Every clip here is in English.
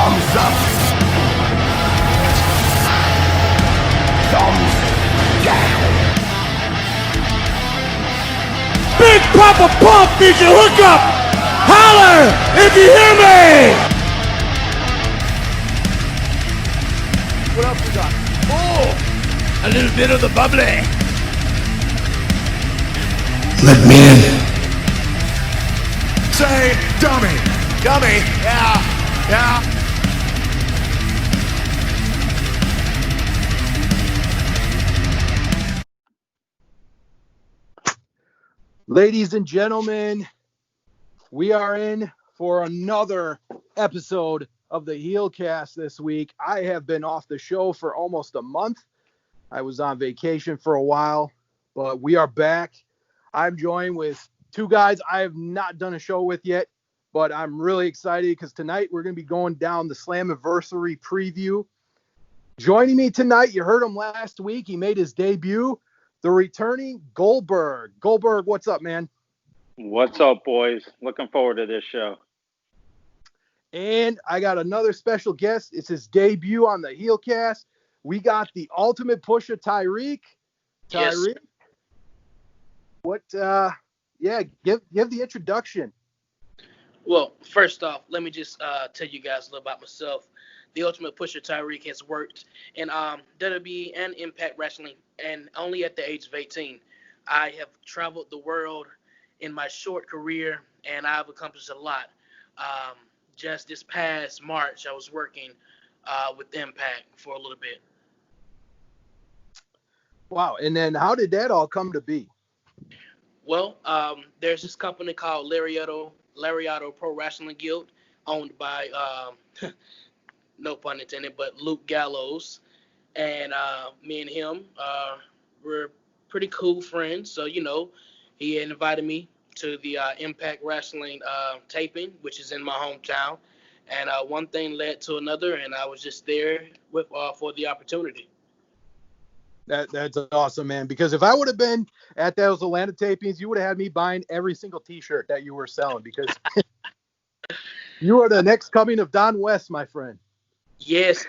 Thumbs up. Thumbs down. Big Papa Pump needs your hookup. Holler if you hear me. What else we got? Oh, a little bit of the bubbly. Let me in. Say, dummy. Dummy. Yeah. Ladies and gentlemen, we are in for another episode of the Heelcast this week. I have been off the show for almost a month. I was on vacation for a while, but we are back. I'm joined with two guys I have not done a show with yet, but I'm really excited because tonight we're going to be going down the Slammiversary preview. Joining me tonight, you heard him last week. He made his debut. The returning Goldberg. Goldberg, what's up, man? What's up, boys? Looking forward to this show. And I got another special guest. It's his debut on the Heelcast. We got the ultimate Pusher Tyreke. Tyreke. Yes. What, give the introduction. Well, first off, let me just tell you guys a little about myself. The ultimate Pusher Tyreke has worked in WWE and Impact Wrestling, and only at the age of 18. I have traveled the world in my short career, and I've accomplished a lot. Just this past March, I was working with Impact for a little bit. Wow, and then how did that all come to be? Well, there's this company called Lariato Pro Wrestling Guild, owned by, no pun intended, but Luke Gallows. And me and him were pretty cool friends. So, he invited me to the Impact Wrestling taping, which is in my hometown. And one thing led to another, and I was just there for the opportunity. That's awesome, man. Because if I would have been at those Atlanta tapings, you would have had me buying every single T-shirt that you were selling because you are the next coming of Don West, my friend. Yes.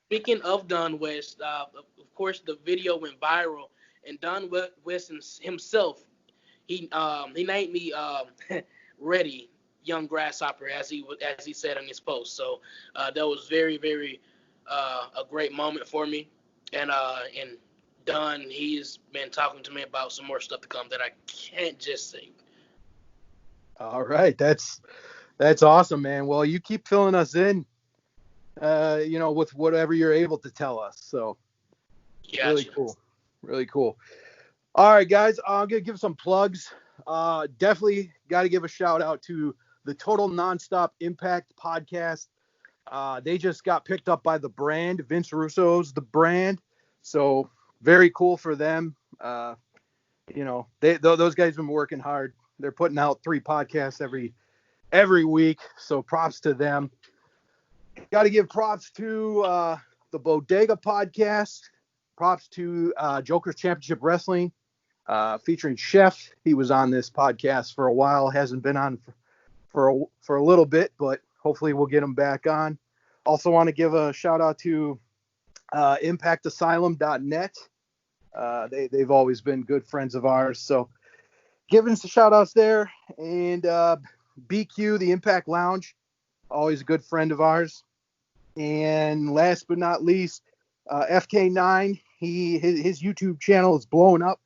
Speaking of Don West, of course, the video went viral, and Don West himself, he named me Reddy Young Grasshopper, as he said in his post. So that was very, very a great moment for me, and Don, he's been talking to me about some more stuff to come that I can't just say. All right, that's awesome, man. Well, you keep filling us in. With whatever you're able to tell us. So gotcha. Really cool. All right, guys, I'm going to give some plugs. Definitely got to give a shout out to the Total Nonstop Impact podcast. They just got picked up by the brand. Vince Russo's the brand. So very cool for them. Those guys have been working hard. They're putting out 3 podcasts every week. So props to them. Got to give props to the Bodega podcast. Props to Joker's Championship Wrestling, featuring Chef. He was on this podcast for a while. Hasn't been on for a little bit, but hopefully we'll get him back on. Also want to give a shout out to ImpactAsylum.net. They've always been good friends of ours. So giving some shout outs there. And BQ, the Impact Lounge, always a good friend of ours. And last but not least, FK9, his YouTube channel is blowing up.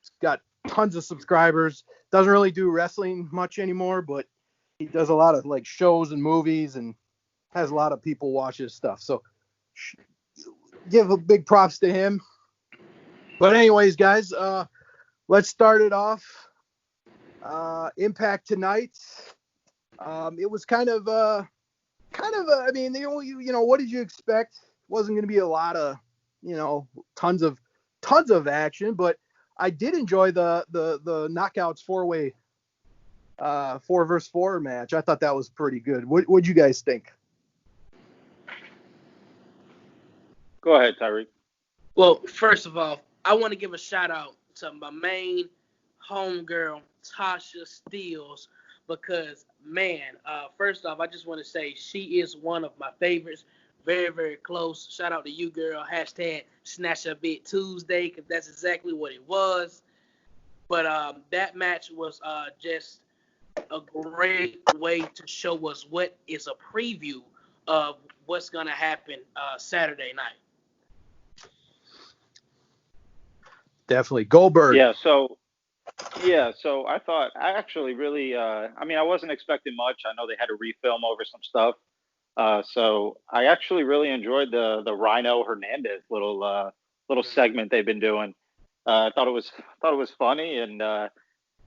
He's got tons of subscribers. Doesn't really do wrestling much anymore, but he does a lot of shows and movies and has a lot of people watch his stuff. So give a big props to him. But anyways, guys, let's start it off. Impact tonight. It was kind of I mean, what did you expect? Wasn't going to be a lot of, tons of action, but I did enjoy the knockouts 4-way 4-versus-4 match. I thought that was pretty good. What'd you guys think? Go ahead, Tyreke. Well, first of all, I want to give a shout out to my main homegirl, Tasha Steeles, because, man, first off, I just want to say she is one of my favorites. Very, very close. Shout out to you, girl. Hashtag Snatch a Bit Tuesday, because that's exactly what it was. But that match was just a great way to show us what is a preview of what's going to happen Saturday night. Definitely. Goldberg. So I thought, I actually really, I mean, I wasn't expecting much. I know they had to refilm over some stuff. So I actually really enjoyed the Rhino Hernandez little segment they've been doing. I thought it was funny, and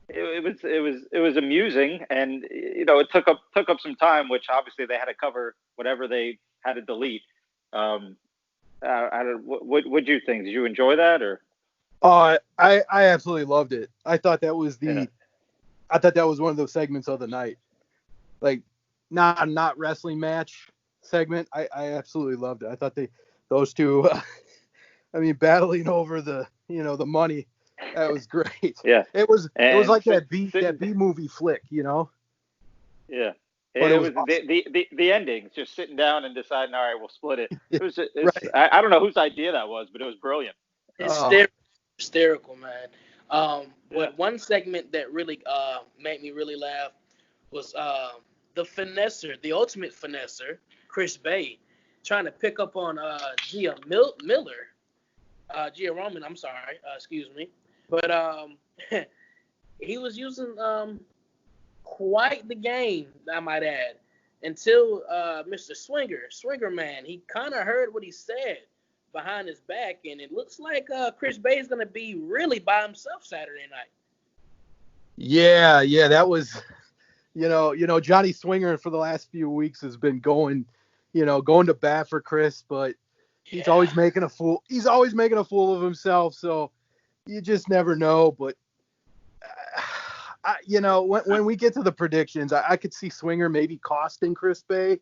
it was amusing, and it took up some time, which obviously they had to cover whatever they had to delete. What'd you think? Did you enjoy that, or? I absolutely loved it. I thought that was I thought that was one of those segments of the night. Like, not wrestling match segment. I absolutely loved it. I thought those two, I mean, battling over the money. That was great. Yeah. It was like that B movie flick, Yeah. But it was awesome. the endings, just sitting down and deciding, all right, we'll split it. Right. I don't know whose idea that was, but it was brilliant. Hysterical, man. But one segment that really made me really laugh was the finesser, the ultimate finesser, Chris Bay, trying to pick up on Gia Roman, I'm sorry, excuse me. But he was using quite the game, I might add, until Mr. Swinger Man, he kind of heard what he said behind his back, and it looks like Chris Bay is going to be really by himself Saturday night. Yeah, that was, Johnny Swinger for the last few weeks has been going to bat for Chris, but he's always making a fool. He's always making a fool of himself, so you just never know. But when we get to the predictions, I could see Swinger maybe costing Chris Bay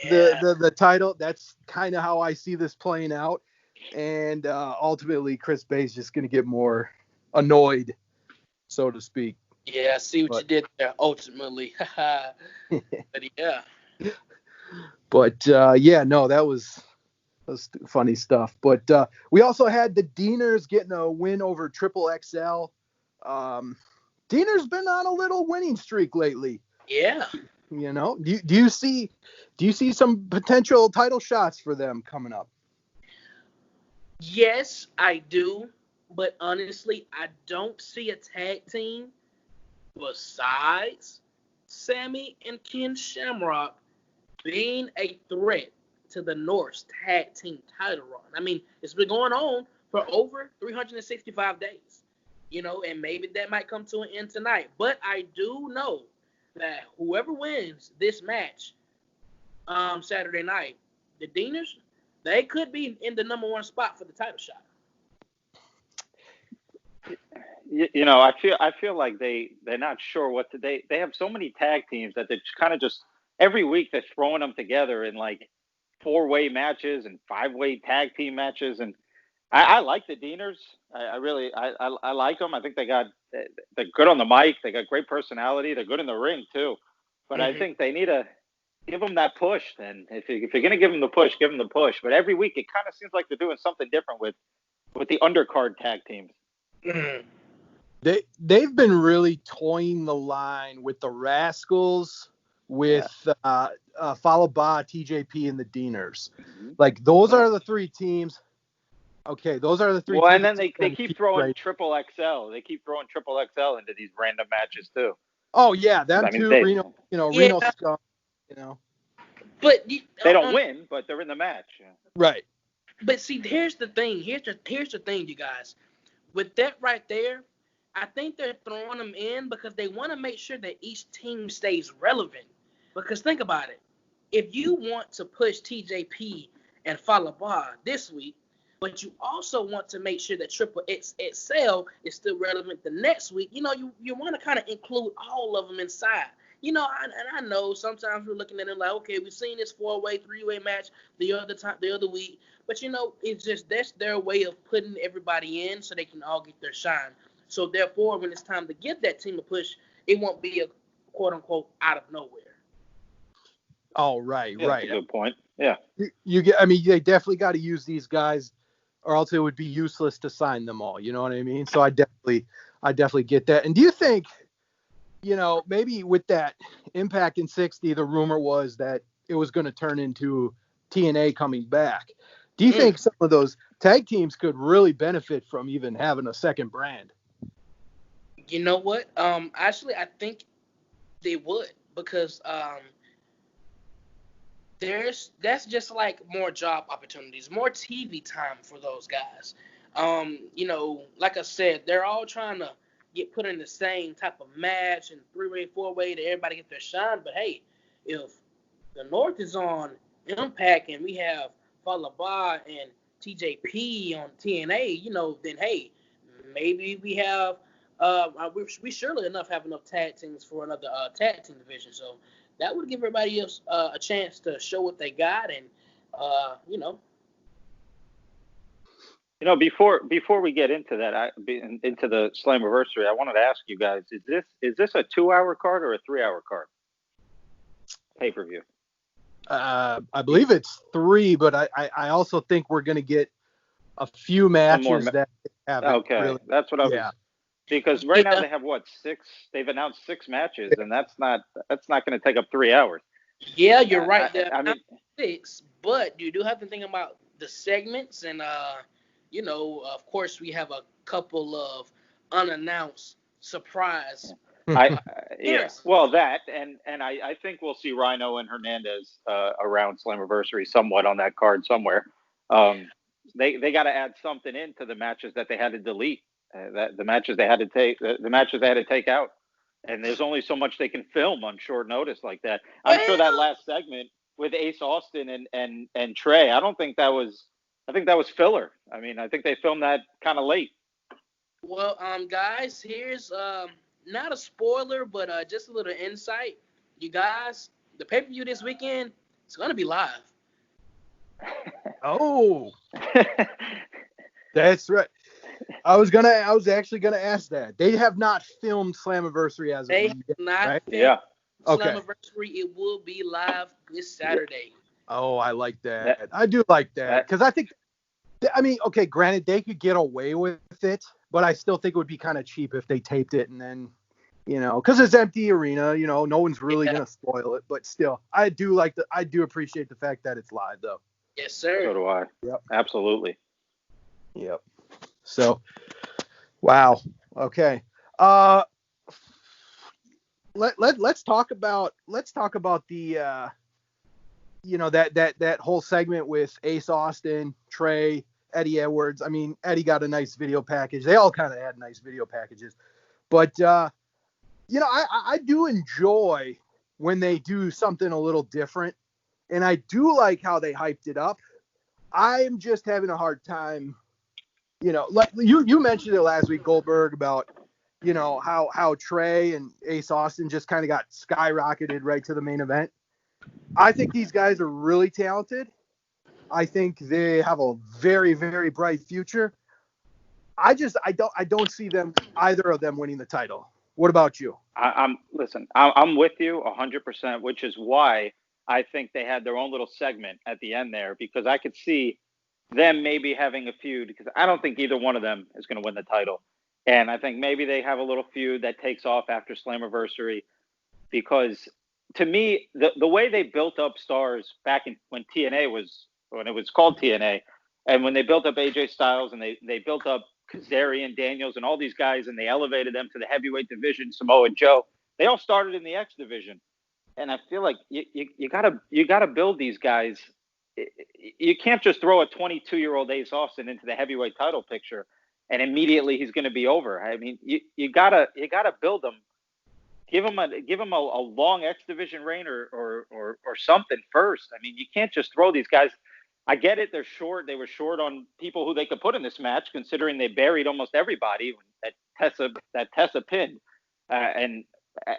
the title. That's kind of how I see this playing out, and ultimately Chris Bay's just going to get more annoyed, so to speak. Yeah, I see what you did there. Ultimately, but yeah. But that was funny stuff. But we also had the Deaners getting a win over Triple XL. Deaners been on a little winning streak lately. Yeah. Do you see some potential title shots for them coming up? Yes, I do. But honestly, I don't see a tag team besides Sammy and Ken Shamrock being a threat to the North's tag team title run. I mean, it's been going on for over 365 days, and maybe that might come to an end tonight. But I do know that whoever wins this match Saturday night, the Deaners, they could be in the number one spot for the title shot. I feel like they're not sure what to. They have so many tag teams that they're kind of just every week they're throwing them together in like 4-way matches and 5-way tag team matches, and I like the Deaners. I really like them. I think they're good on the mic. They got great personality. They're good in the ring too. But I think they need to give them that push. Then if you're gonna give them the push, give them the push. But every week it kind of seems like they're doing something different with the undercard tag teams. Mm-hmm. They've been really toying the line with the Rascals, with Falaba, TJP, and the Deaners. Mm-hmm. Like, those are the three teams. Okay, those are the three teams. Well, and then they keep throwing Triple XL. They keep throwing Triple XL into these random matches too. Oh yeah, them too. Reno Scum. But they don't win, but they're in the match. Right. But see, here's the thing. Here's the thing, you guys. With that right there, I think they're throwing them in because they want to make sure that each team stays relevant. Because think about it. If you want to push TJP and Falaba this week, but you also want to make sure that Triple XL is still relevant the next week, you want to kind of include all of them inside. I know sometimes we're looking at it like, okay, we've seen this 4-way, 3-way match the other week, but it's just that's their way of putting everybody in so they can all get their shine. So therefore, when it's time to give that team a push, it won't be a quote unquote out of nowhere. Oh, right, Yeah, right. that's a good point. Yeah. I mean, they definitely got to use these guys, or else it would be useless to sign them all. You know what I mean? So I definitely get that. And do you think, maybe with that Impact in 60, the rumor was that it was going to turn into TNA coming back. Do you think some of those tag teams could really benefit from even having a second brand? You know what? Actually, I think they would, because that's just like more job opportunities, more TV time for those guys. Like I said, they're all trying to get put in the same type of match and 3-way, 4-way to everybody get their shine. But hey, if the North is on Impact and we have Falaba and TJP on TNA, then hey, maybe we have we surely enough have enough tag teams for another tag team division. So that would give everybody else a chance to show what they got, and before we get into that, into the Slammiversary, I wanted to ask you guys: is this a 2-hour card or a 3-hour card? Pay-per-view. I believe it's 3, but I also think we're going to get a few matches that haven't. Okay, really. That's what I was. Because right now they have 6? They've announced 6 matches, and that's not going to take up 3 hours. Yeah, you're right. I mean, 6, but you do have to think about the segments, and of course, we have a couple of unannounced surprise. Yes. Well, that and I think we'll see Rhino and Hernandez around Slammiversary somewhat on that card somewhere. They got to add something into the matches that they had to delete. The matches they had to take out, and there's only so much they can film on short notice like that. I'm sure that last segment with Ace Austin and Trey, I think that was filler. I mean, I think they filmed that kind of late. Well, guys, here's not a spoiler, but just a little insight. You guys, the pay-per-view this weekend, it's gonna be live. Oh, that's right. I was actually gonna ask that. They have not filmed Slammiversary as of yet, right? Yeah. Slammiversary, it will be live this Saturday. Oh, I like that. I do like that because I think, okay, granted they could get away with it, but I still think it would be kind of cheap if they taped it and then, because it's empty arena, no one's really gonna spoil it. But still, I do appreciate the fact that it's live though. Yes, sir. So do I. Yep. Absolutely. Yep. So, wow. Okay. Let's talk about the that whole segment with Ace Austin, Trey, Eddie Edwards. I mean, Eddie got a nice video package. They all kind of had nice video packages, but I do enjoy when they do something a little different, and I do like how they hyped it up. I'm just having a hard time. Like you mentioned it last week, Goldberg, about, how Trey and Ace Austin just kind of got skyrocketed right to the main event. I think these guys are really talented. I think they have a very, very bright future. I don't see either of them winning the title. What about you? I'm with you 100%, which is why I think they had their own little segment at the end there, because I could see them maybe having a feud, because I don't think either one of them is going to win the title. And I think maybe they have a little feud that takes off after Slammiversary, because to me, the way they built up stars back when it was called TNA, and when they built up AJ Styles and they built up Kazarian, Daniels, and all these guys, and they elevated them to the heavyweight division, Samoa Joe, they all started in the X division. And I feel like you gotta build these guys. You can't just throw a 22-year-old Ace Austin into the heavyweight title picture and immediately he's going to be over. I mean, you gotta build him. Give him a long X division reign or something first. I mean, you can't just throw these guys. I get it. They're short. They were short on people who they could put in this match, considering they buried almost everybody that Tessa pinned, and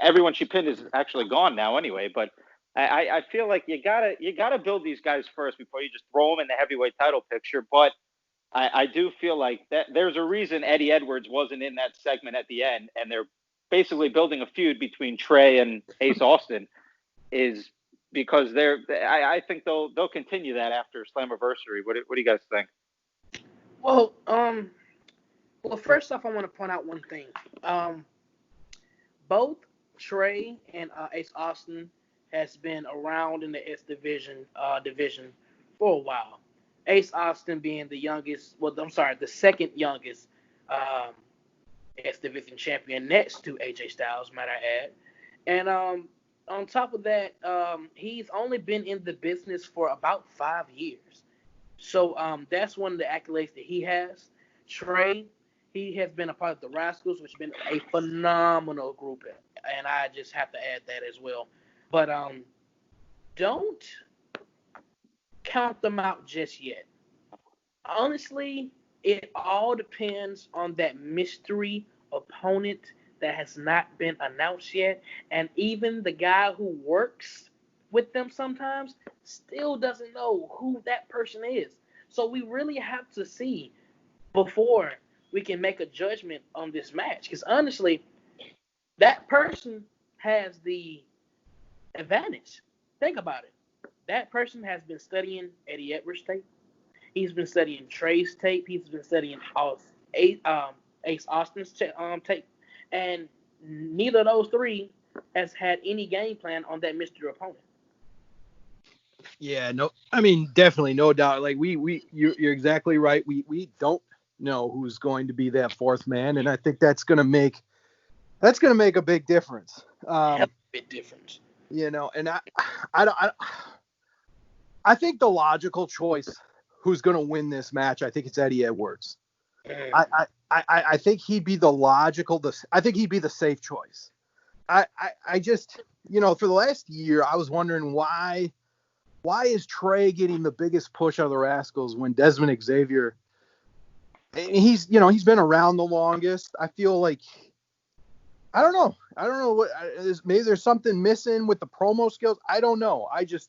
everyone she pinned is actually gone now anyway. But I feel like you gotta build these guys first before you just throw them in the heavyweight title picture. But I do feel like that there's a reason Eddie Edwards wasn't in that segment at the end, and basically building a feud between Trey and Ace Austin is because I think they'll continue that after Slammiversary. What do you guys think? Well, first off, I want to point out one thing. Both Trey and Ace Austin has been around in the S division for a while. Ace Austin being the second youngest S division champion next to AJ Styles, might I add. And on top of that, he's only been in the business for about 5 years. So that's one of the accolades that he has. Trey, he has been a part of the Rascals, which has been a phenomenal group, and I just have to add that as well. But don't count them out just yet. Honestly, it all depends on that mystery opponent that has not been announced yet, and even the guy who works with them sometimes still doesn't know who that person is. So we really have to see before we can make a judgment on this match. Because honestly, that person has the advantage. Think about it. That person has been studying Eddie Edwards' tape. He's been studying Trey's tape. He's been studying Ace Austin's tape. And neither of those three has had any game plan on that mystery opponent. Yeah, no, I mean, definitely, no doubt. Like you're exactly right. We don't know who's going to be that fourth man, and I think that's gonna make a big difference. Big difference. You know, and I think the logical choice who's gonna win this match, I think it's Eddie Edwards. I think he'd be I think he'd be the safe choice. I just, for the last year, I was wondering why is Trey getting the biggest push out of the Rascals when Desmond Xavier, he's been around the longest. I feel like, I don't know what, maybe there's something missing with the promo skills. I don't know. I just,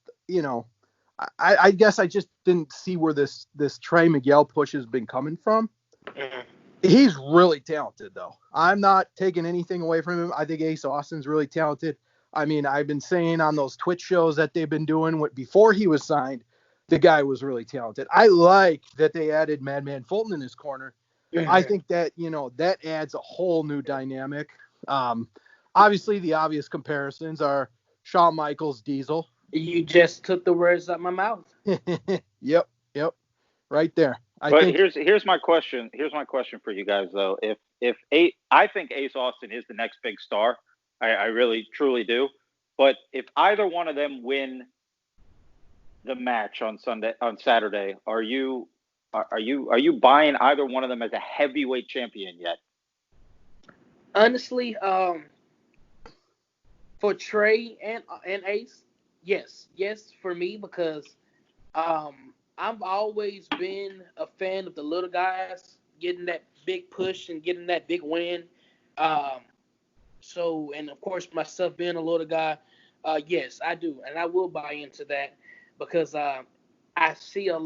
I guess I just didn't see where this Trey Miguel push has been coming from. He's really talented, though. I'm not taking anything away from him. I think Ace Austin's really talented. I mean, I've been saying on those Twitch shows that they've been doing before he was signed, the guy was really talented. I like that they added Madman Fulton in his corner. I think that, that adds a whole new dynamic. Obviously, the obvious comparisons are Shawn Michaels, Diesel. You just took the words out of my mouth. Yep. Right there. Here's my question. Here's my question for you guys, though. I think Ace Austin is the next big star. I really, truly do. But if either one of them win the match on Saturday, are you buying either one of them as a heavyweight champion yet? Honestly, for Trey and Ace, yes for me, because I've always been a fan of the little guys getting that big push and getting that big win. So, and of course, myself being a little guy, yes, I do. And I will buy into that because I see at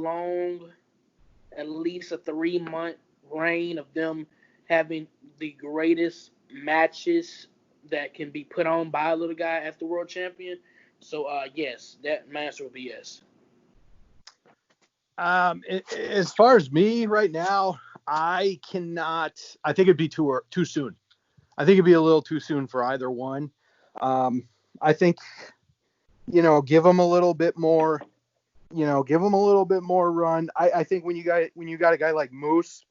least a 3-month reign of them having the greatest matches that can be put on by a little guy as the world champion. So, yes, that answer will be yes. As far as me right now, I think it'd be too soon. I think it'd be a little too soon for either one. I think, give them a little bit more, run. I think when you got a guy like Moose,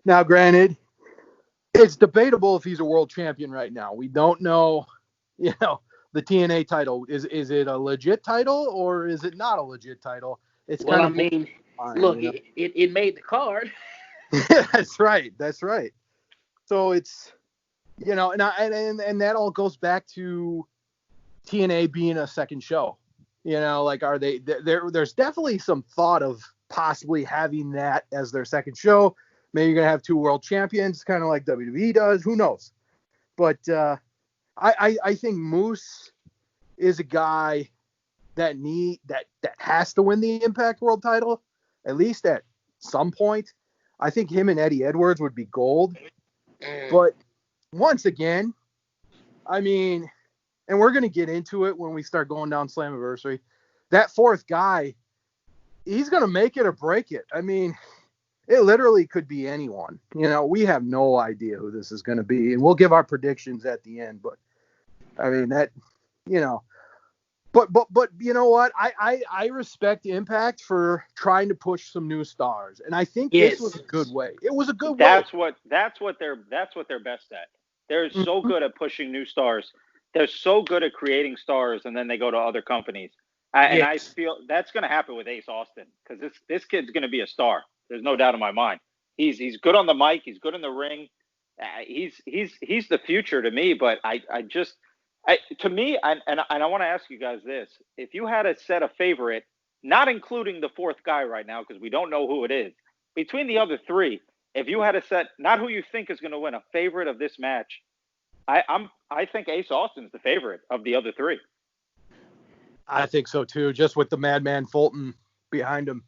now granted, it's debatable if he's a world champion right now. We don't know, the TNA title. Is it a legit title or is it not a legit title? It's well, kind of look, it made the card. That's right. So it's, and that all goes back to TNA being a second show. Are they there's definitely some thought of possibly having that as their second show. Maybe you're going to have 2 world champions, kind of like WWE does. Who knows? But I think Moose is a guy that has to win the Impact World title, at least at some point. I think him and Eddie Edwards would be gold. But once again, I mean, and we're going to get into it when we start going down Slammiversary. That fourth guy, he's going to make it or break it. I mean, it literally could be anyone. You know, we have no idea who this is going to be, and we'll give our predictions at the end. But I mean, that, you know, but you know what? I respect Impact for trying to push some new stars, and I think this was a good way. It was a good way. That's what they're best at. They're so good at pushing new stars. They're so good at creating stars, and then they go to other companies. And I feel that's going to happen with Ace Austin, because this kid's going to be a star. There's no doubt in my mind. He's good on the mic. He's good in the ring. He's the future to me. But I want to ask you guys this: if you had to set a favorite, not including the fourth guy right now, because we don't know who it is, between the other three, if you had to set not who you think is going to win, a favorite of this match, I think Ace Austin's the favorite of the other three. I think so too, just with the Madman Fulton behind him.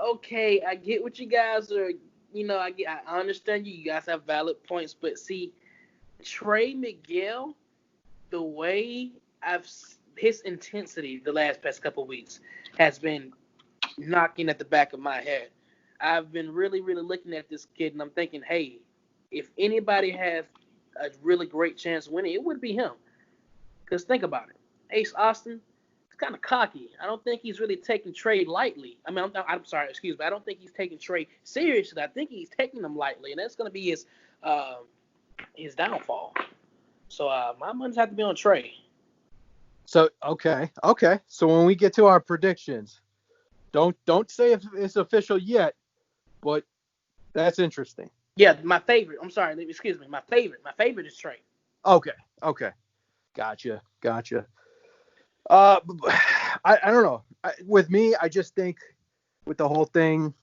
Okay, I get what you guys are. You know, I understand you. You guys have valid points, but see, Trey Miguel, the way his intensity the past couple weeks has been knocking at the back of my head. I've been really, really looking at this kid, and I'm thinking, hey, if anybody has a really great chance of winning, it would be him. Because think about it. Ace Austin is kind of cocky. I don't think he's really taking Trey lightly. I mean, I'm sorry, excuse me. I don't think he's taking Trey seriously. I think he's taking him lightly, and that's going to be his downfall. So my money's have to be on Trey. So okay. So when we get to our predictions, don't say if it's official yet, but that's interesting. Yeah, my favorite. I'm sorry, excuse me. My favorite is Trey. Okay. Gotcha. I don't know. With me, I just think with the whole thing,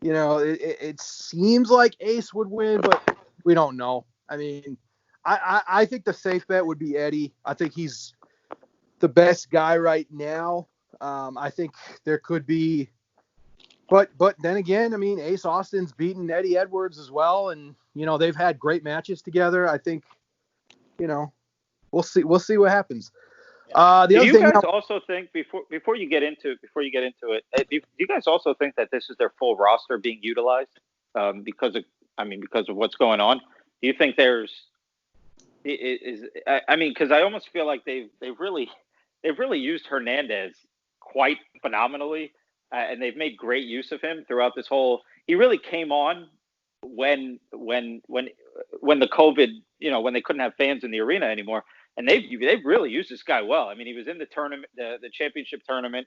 you know, it seems like Ace would win, but we don't know. I mean, I think the safe bet would be Eddie. I think he's the best guy right now. I think there could be, but then again, I mean, Ace Austin's beaten Eddie Edwards as well, and you know they've had great matches together. I think, you know, we'll see what happens. Do you guys also think before you get into it, do you guys also think that this is their full roster being utilized because of what's going on? Do you think because I almost feel like they've really used Hernandez quite phenomenally, and they've made great use of him throughout this whole. He really came on when the COVID, you know, when they couldn't have fans in the arena anymore. And they've really used this guy well. I mean, he was in the tournament, the championship tournament.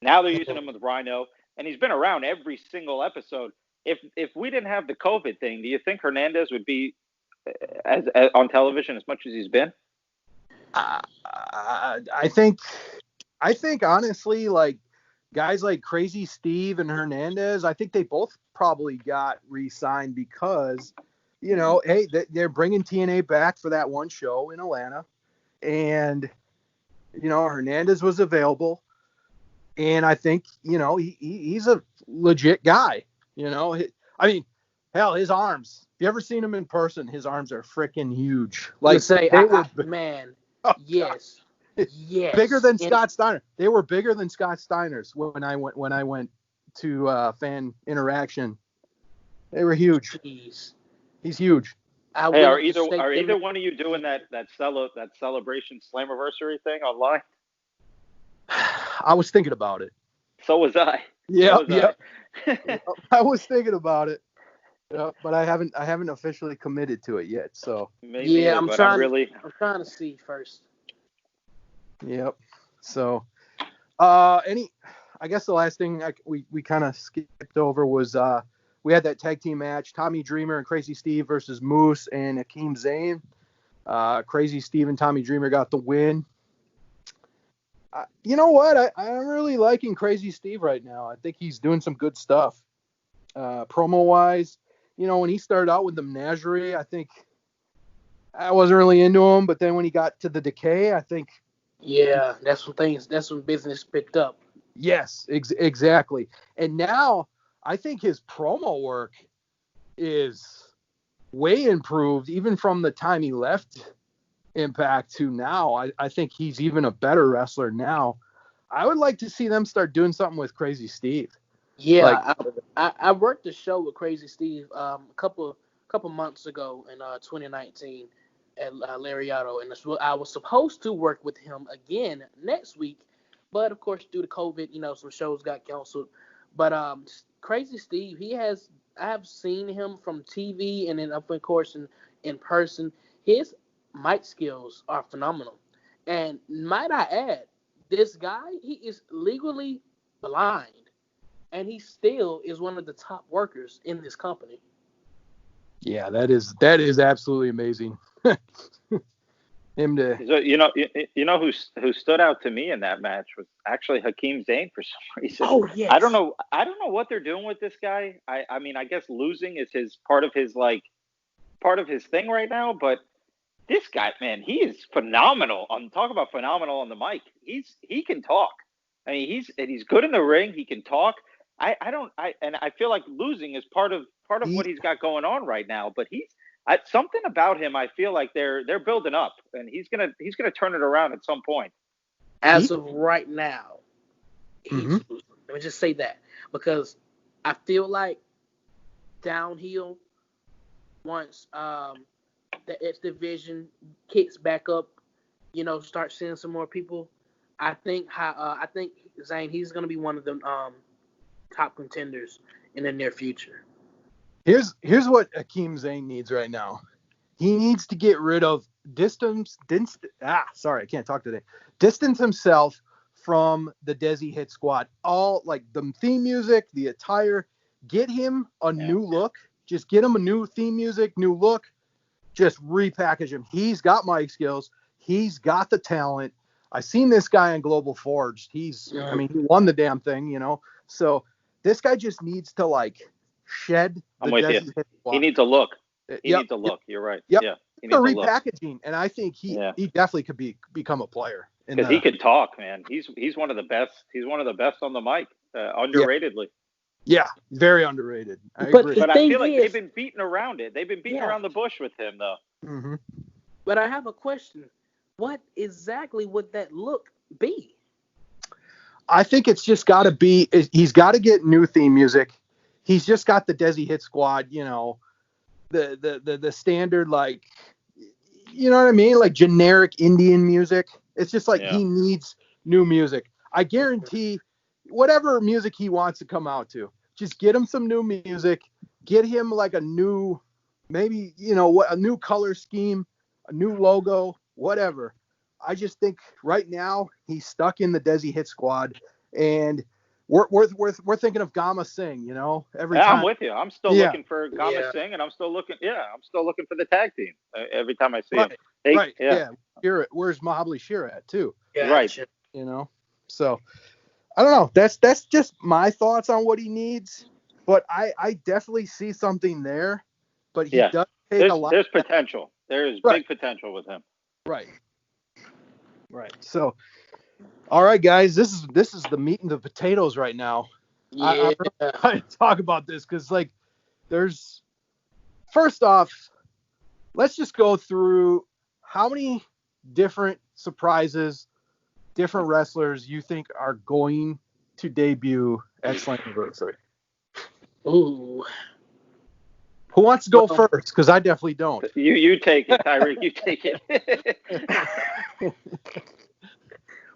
Now they're using him with Rhino, and he's been around every single episode. If we didn't have the COVID thing, do you think Hernandez would be as on television as much as he's been? I think honestly, like guys like Crazy Steve and Hernandez, I think they both probably got re-signed because, you know, hey, they're bringing TNA back for that one show in Atlanta. And, you know, Hernandez was available. And I think, you know, he's a legit guy. You know, I mean, hell, his arms. If you ever seen him in person, his arms are freaking huge. Like, man, oh, yes. Yes. Bigger than Scott Steiner. They were bigger than Scott Steiner's when I went to fan interaction. They were huge. Jeez. He's huge. Hey, are either one of you doing that celebration Slammiversary thing online? I was thinking about it. So was I. Yeah. I was thinking about it. Yeah, but I haven't officially committed to it yet. So I'm trying to see first. Yep. So, I guess the last thing we kind of skipped over was we had that tag team match, Tommy Dreamer and Crazy Steve versus Moose and Akeem Zayn. Crazy Steve and Tommy Dreamer got the win. You know what? I'm really liking Crazy Steve right now. I think he's doing some good stuff. Promo-wise, you know, when he started out with the Menagerie, I think I wasn't really into him. But then when he got to the Decay, I think... Yeah, that's when business picked up. Yes, exactly. And now I think his promo work is way improved, even from the time he left Impact to now. I think he's even a better wrestler now. I would like to see them start doing something with Crazy Steve. Yeah, Like, I worked the show with Crazy Steve a couple months ago in 2019 at Lariato, and I was supposed to work with him again next week, but of course due to COVID, some shows got canceled. But Crazy Steve, I have seen him from TV and then of course in person. His mic skills are phenomenal, and might I add, this guy, he is legally blind. And he still is one of the top workers in this company. yeah, that is absolutely amazing. Him to, So, who stood out to me in that match was actually Hakeem Zayn for some reason. Oh yes. I don't know what they're doing with this guy. I mean, I guess losing is part of his thing right now, but this guy, man, he is phenomenal. Talk about phenomenal on the mic. He can talk. I mean, he's good in the ring. He can talk. I feel like losing is part of what he's got going on right now. But something about him. I feel like they're building up, and he's gonna turn it around at some point. As of right now, he's Mhm. losing. Let me just say that, because I feel like downhill, once the X division kicks back up, start seeing some more people. I think Zayn, he's gonna be one of them top contenders in the near future. Here's what Hakeem Zayn needs right now. He needs to get rid of distance himself from the Desi Hit Squad. All like the theme music, the attire. Get him a new look. Just get him a new theme music, new look. Just repackage him. He's got mic skills. He's got the talent. I seen this guy on Global Forged. He won the damn thing, So this guy just needs to shed the I'm with you. Hit Squad. He needs a look. He Yep. needs a look. You're right. Yep. Yeah. He The needs a look. repackaging, and I think he definitely could become a player. Because he can talk, man. He's one of the best. He's one of the best on the mic, underratedly. Yeah, very underrated. I But agree. But I feel like they've been beating around it. They've been beating around the bush with him, though. Mm-hmm. But I have a question. What exactly would that look be? I think it's just got to be. He's got to get new theme music. He's just got the Desi Hit Squad, the standard, you know what I mean, like generic Indian music. It's just he needs new music. I guarantee whatever music he wants to come out to, just get him some new music. Get him a new, maybe a new color scheme, a new logo, whatever. I just think right now he's stuck in the Desi Hit Squad, and we're thinking of Gama Singh, every time. I'm with you. I'm still looking for Gama Singh, and I'm still looking for the tag team every time I see him. Right. Yeah. Where's Mahabali Shira at too? Yeah, right. So I don't know. That's just my thoughts on what he needs, but I definitely see something there. But he does take a lot. There's potential. There is big potential with him. Right. So, all right, guys, this is the meat and the potatoes right now. Yeah. I'm really trying to talk about this because, there's, first off, let's just go through how many different surprises, different wrestlers you think are going to debut at Slammiversary. Ooh. Who wants to go first? Because I definitely don't. You take it, Tyreke. You take it.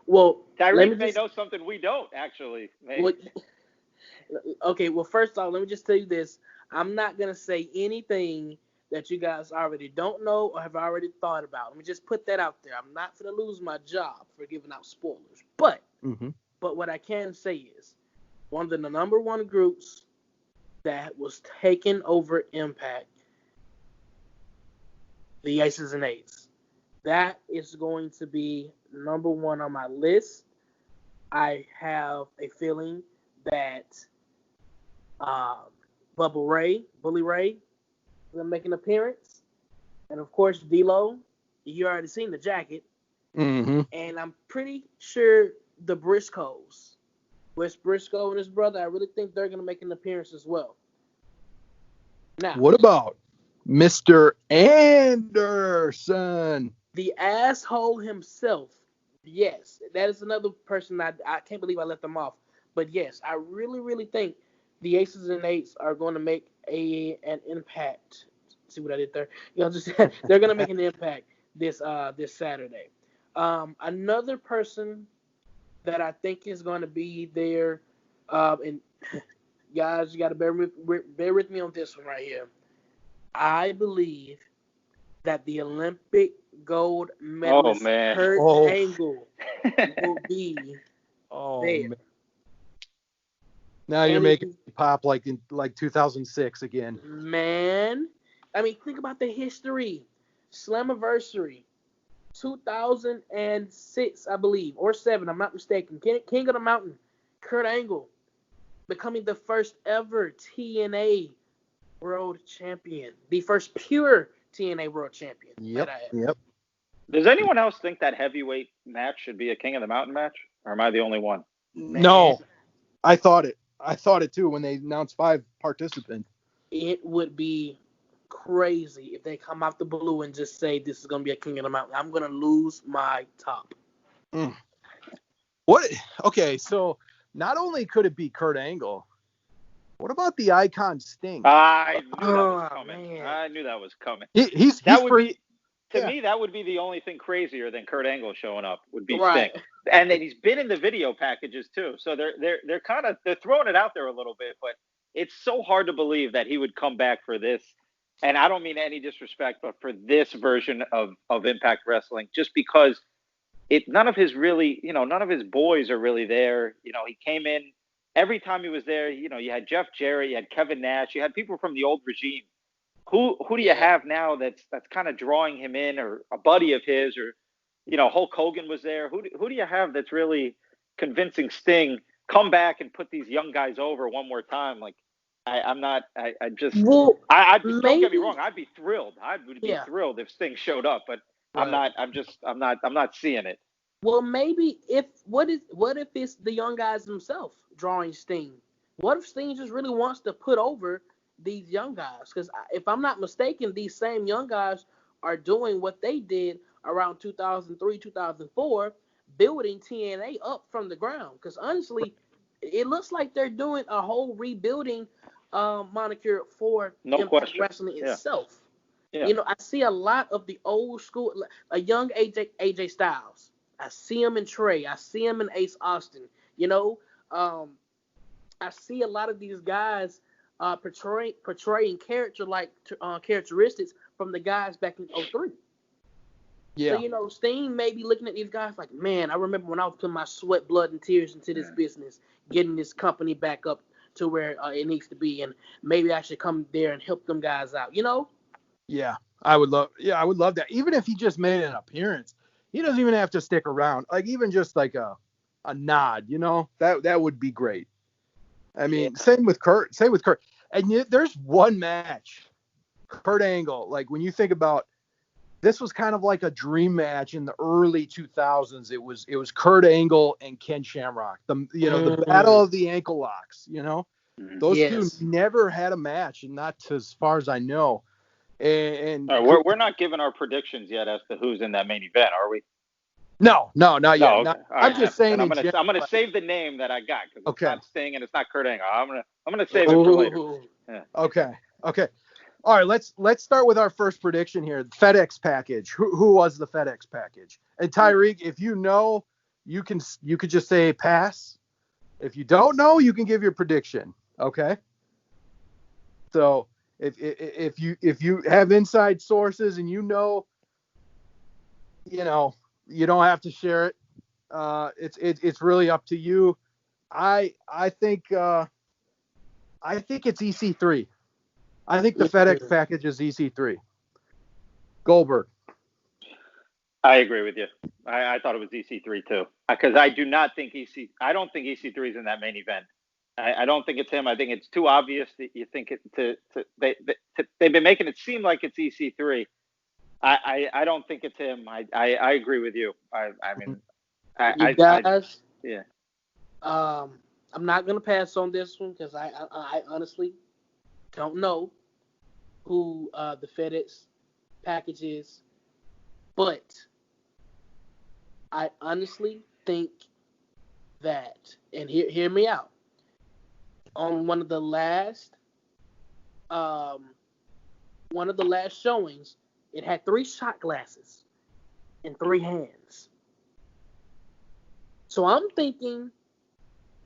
Well, Tyreke may know something we don't, actually. Okay, well, first off, let me just tell you this. I'm not going to say anything that you guys already don't know or have already thought about. Let me just put that out there. I'm not going to lose my job for giving out spoilers. But what I can say is one of the number one groups that was taking over Impact, the Aces and Eights. That is going to be number one on my list. I have a feeling that Bully Ray, is going to make an appearance. And, of course, D'Lo, you already seen the jacket. Mm-hmm. And I'm pretty sure the Briscoes, Wes Briscoe and his brother, I really think they're going to make an appearance as well. Now, what about Mr. Anderson. The asshole himself. Yes, that is another person I can't believe I left them off. But yes, I really, really think the Aces and Eights are going to make an impact. See what I did there? Just they're going to make an impact this Saturday. Another person that I think is going to be there, and guys, you got to bear with me on this one right here. I believe that the Olympic gold medalist Kurt Angle will be there. Man. Now you're making me pop like in 2006 again. Man, I mean, think about the history. Slammiversary, 2006, I believe, or 7, I'm not mistaken. King of the Mountain, Kurt Angle, becoming the first ever TNA World Champion, the first pure TNA World Champion. Yep. Does anyone else think that heavyweight match should be a King of the Mountain match, or am I the only one? No, I thought it too when they announced 5 participants. It would be crazy if they come out the blue and just say this is going to be a King of the Mountain. I'm going to lose my top. What? Okay, so not only could it be Kurt Angle, what about the Icon Sting? I knew that was coming. Man. I knew that was coming. To me, that would be the only thing crazier than Kurt Angle showing up would be Sting. And then he's been in the video packages too. So they're throwing it out there a little bit, but it's so hard to believe that he would come back for this. And I don't mean any disrespect, but for this version of Impact Wrestling, just because none of his boys are really there. He came in every time he was there. You had Jeff Jarrett, you had Kevin Nash, you had people from the old regime. Who do you have now that's kind of drawing him in, or a buddy of his, or Hulk Hogan was there? Who do you have that's really convincing Sting come back and put these young guys over one more time? Like don't get me wrong, I'd be thrilled. I would be thrilled if Sting showed up, but I'm not seeing it. Well, maybe what if it's the young guys themselves drawing Sting? What if Sting just really wants to put over these young guys? Because if I'm not mistaken, these same young guys are doing what they did around 2003, 2004, building TNA up from the ground. Because honestly, it looks like they're doing a whole rebuilding moniker for Impact Wrestling itself. Yeah. I see a lot of the old school, a young AJ Styles. I see him in Trey. I see him in Ace Austin. I see a lot of these guys portraying characteristics from the guys back in 2003. Yeah. So, Sting may be looking at these guys like, man, I remember when I was putting my sweat, blood, and tears into this business, getting this company back up to where it needs to be, and maybe I should come there and help them guys out, Yeah, I would love that. Even if he just made an appearance, he doesn't even have to stick around. Like, even just like a nod, that would be great. I mean, same with Kurt. And yet there's one match, Kurt Angle. Like, when you think about, this was kind of like a dream match in the early 2000s. It was Kurt Angle and Ken Shamrock. The battle of the ankle locks. Those two never had a match, and not as far as I know. And we're not giving our predictions yet as to who's in that main event, are we? No, not yet. No, okay. I'm just saying. I'm gonna save the name that I got because it's not Sting and it's not Kurt Angle. I'm gonna save it for later. Yeah. Okay. All right, let's start with our first prediction here. FedEx package. Who was the FedEx package? And Tyreke, if you know, you could just say pass. If you don't know, you can give your prediction. Okay. So if you have inside sources and you don't have to share it. It's really up to you. I think it's EC3. I think the FedEx package is EC3. Goldberg. I agree with you. I thought it was EC3 too, because I don't think EC3 is in that main event. I don't think it's him. I think it's too obvious that you think they've been making it seem like it's EC3. I don't think it's him. I agree with you. I'm not gonna pass on this one because I honestly don't know. who the FedEx package is, but I honestly think that, and hear me out, on one of the last showings, it had 3 shot glasses in 3 hands. So I'm thinking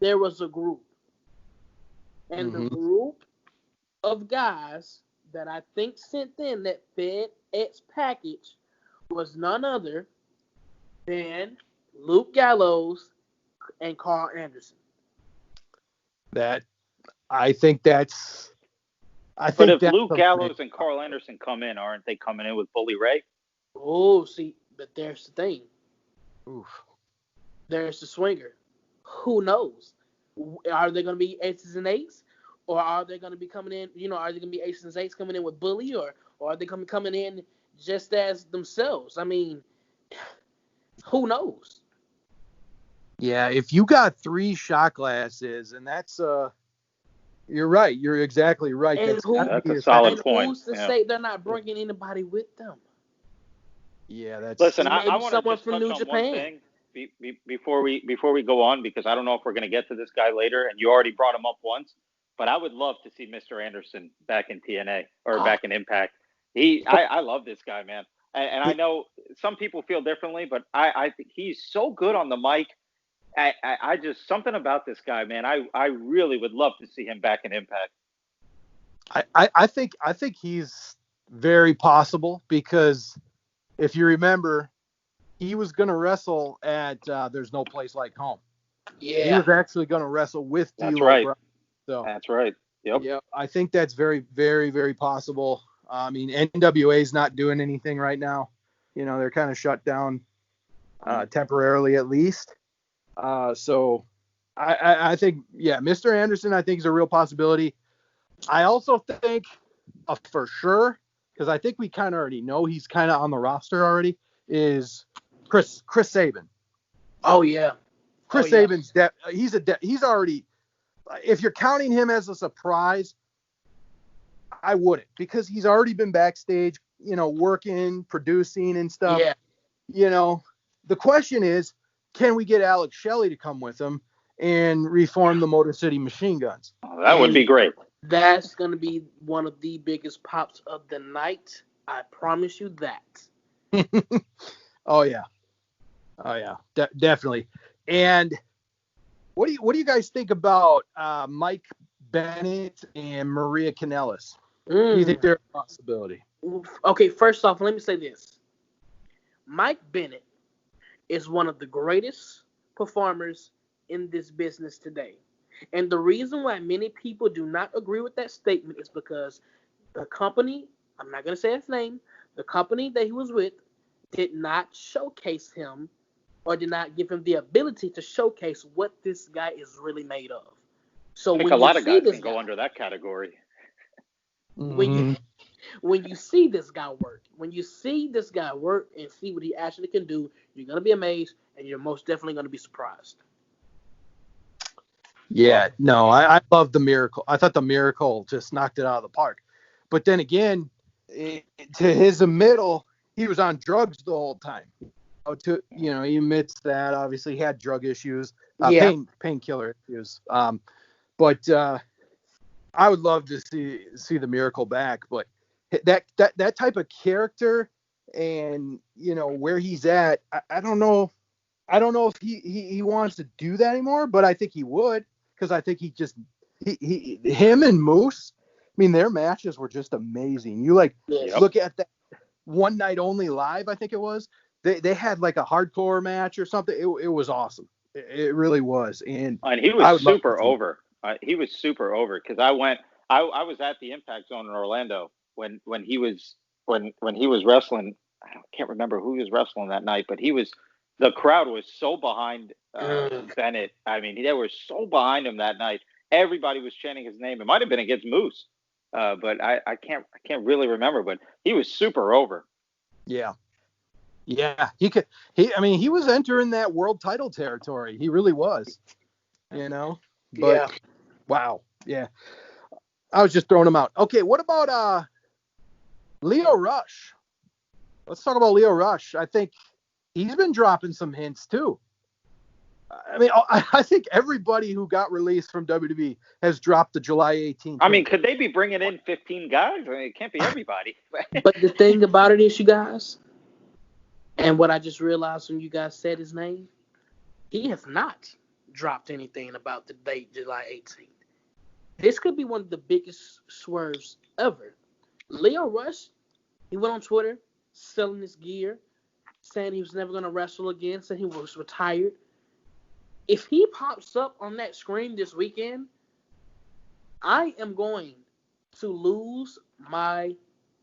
there was a group, and the group of guys that I think sent in that FedEx package was none other than Luke Gallows and Carl Anderson. I think that's. But if Luke Gallows and Carl Anderson come in, aren't they coming in with Bully Ray? Oh, see, but there's the thing. Oof. There's the swinger. Who knows? Are they going to be aces and eights? Or are they going to be coming in, are they going to be aces and eights coming in with Bully? Or are they coming in just as themselves? I mean, who knows? Yeah, if you got 3 shot glasses, and that's you're right. You're exactly right. And that's a solid point. Who's to say they're not bringing anybody with them? Yeah, that's. Listen, I want to just from touch New on Japan. one thing before we go on, because I don't know if we're going to get to this guy later, and you already brought him up once. But I would love to see Mr. Anderson back in TNA or back in Impact. I love this guy, man. And I know some people feel differently, but I think he's so good on the mic. I just, something about this guy, man. I really would love to see him back in Impact. I think he's very possible, because if you remember, he was going to wrestle at There's No Place Like Home. Yeah. He was actually going to wrestle with D'Lo. That's right. Brown. So, that's right. Yep. Yeah, I think that's very, very, very possible. I mean, NWA is not doing anything right now. They're kind of shut down temporarily, at least. So I think, Mr. Anderson, I think, is a real possibility. I also think for sure, because I think we kind of already know he's kind of on the roster already, is Chris Sabin. Oh, yeah. Chris Sabin's he's already, if you're counting him as a surprise, I wouldn't, because he's already been backstage, working, producing and stuff. Yeah. The question is, can we get Alex Shelley to come with him and reform the Motor City Machine Guns? Oh, that would be great. That's going to be one of the biggest pops of the night. I promise you that. Oh yeah. Definitely. And what do you guys think about Mike Bennett and Maria Kanellis? Do you think they're a possibility? Okay, first off, let me say this. Mike Bennett is one of the greatest performers in this business today. And the reason why many people do not agree with that statement is because the company, I'm not going to say its name, the company that he was with did not showcase him, or did not give him the ability to showcase what this guy is really made of. So I think a lot of guys can go under that category. When you see this guy work, and see what he actually can do, you're going to be amazed, and you're most definitely going to be surprised. Yeah, no, I love the Miracle. I thought the Miracle just knocked it out of the park. But then again, to his middle, he was on drugs the whole time. He admits that. Obviously, he had drug issues, painkiller issues. But I would love to see the Miracle back. But that type of character, and where he's at, I don't know. I don't know if he wants to do that anymore, but I think he would, because I think him and Moose, I mean, their matches were just amazing. You look at that One Night Only Live, I think it was. They had like a hardcore match or something. It was awesome. It really was. And he was super over. He was super over, because I was at the Impact Zone in Orlando when he was wrestling. I can't remember who he was wrestling that night, but the crowd was so behind Bennett. I mean, they were so behind him that night. Everybody was chanting his name. It might have been against Moose, but I can't really remember. But he was super over. Yeah. Yeah, he was entering that world title territory. He really was, But wow, yeah. I was just throwing him out. Okay, what about Leo Rush. Let's talk about Leo Rush. I think he's been dropping some hints too. I mean, I think everybody who got released from WWE has dropped the July 18th. I mean, could they be bringing in 15 guys? I mean, it can't be everybody. But the thing about it is, you guys, and what I just realized when you guys said his name, he has not dropped anything about the date July 18th. This could be one of the biggest swerves ever. Leo Rush, he went on Twitter selling his gear, saying he was never going to wrestle again, saying he was retired. If he pops up on that screen this weekend, I am going to lose my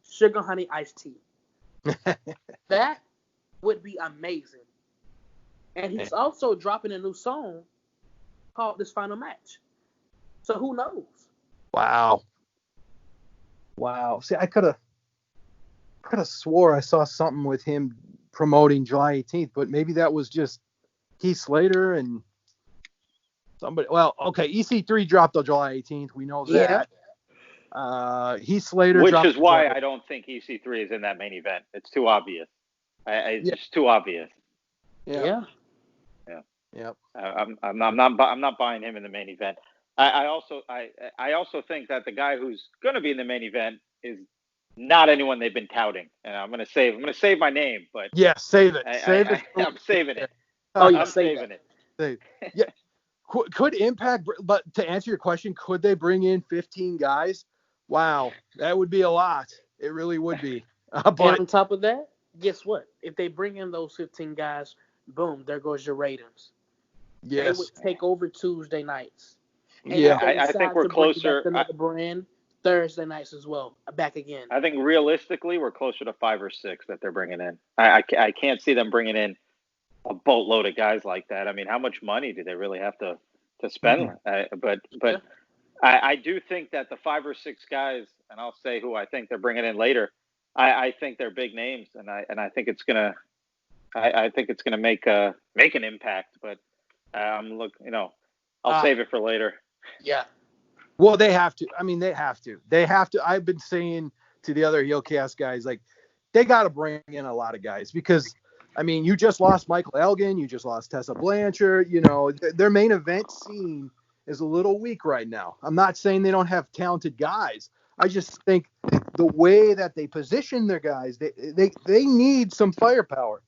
sugar honey iced tea. That would be amazing. And he's also dropping a new song called This Final Match. So who knows? Wow. See, I could have swore I saw something with him promoting July 18th, but maybe that was just Heath Slater and somebody. Well, okay, EC3 dropped on July 18th. We know that. Heath Slater Which dropped is why I don't think EC3 is in that main event. It's too obvious. It's just too obvious. Yeah. I'm not buying him in the main event. I also think that the guy who's going to be in the main event is not anyone they've been touting. And I'm going to save my name, but yeah, save it. I'm saving it. Oh, yeah, I'm saving it. Save. Yeah. Could Impact, but to answer your question, could they bring in 15 guys? Wow, that would be a lot. It really would be. And on top of that, guess what? If they bring in those 15 guys, boom, there goes your ratings. Yes. They would take over Tuesday nights. And Yeah, I think we're closer. Another brand Thursday nights as well. Back again. I think realistically, we're closer to 5 or 6 that they're bringing in. I can't see them bringing in a boatload of guys like that. I mean, how much money do they really have to spend? But I do think that the 5 or 6 guys, and I'll say who I think they're bringing in later. I think they're big names, and I think it's gonna make an impact. But I'll save it for later. Yeah. Well, they have to. I mean, they have to. I've been saying to the other Heelcast guys, like, they got to bring in a lot of guys because, I mean, you just lost Michael Elgin. You just lost Tessa Blanchard. You know, their main event scene is a little weak right now. I'm not saying they don't have talented guys. I just think the way that they position their guys, they need some firepower.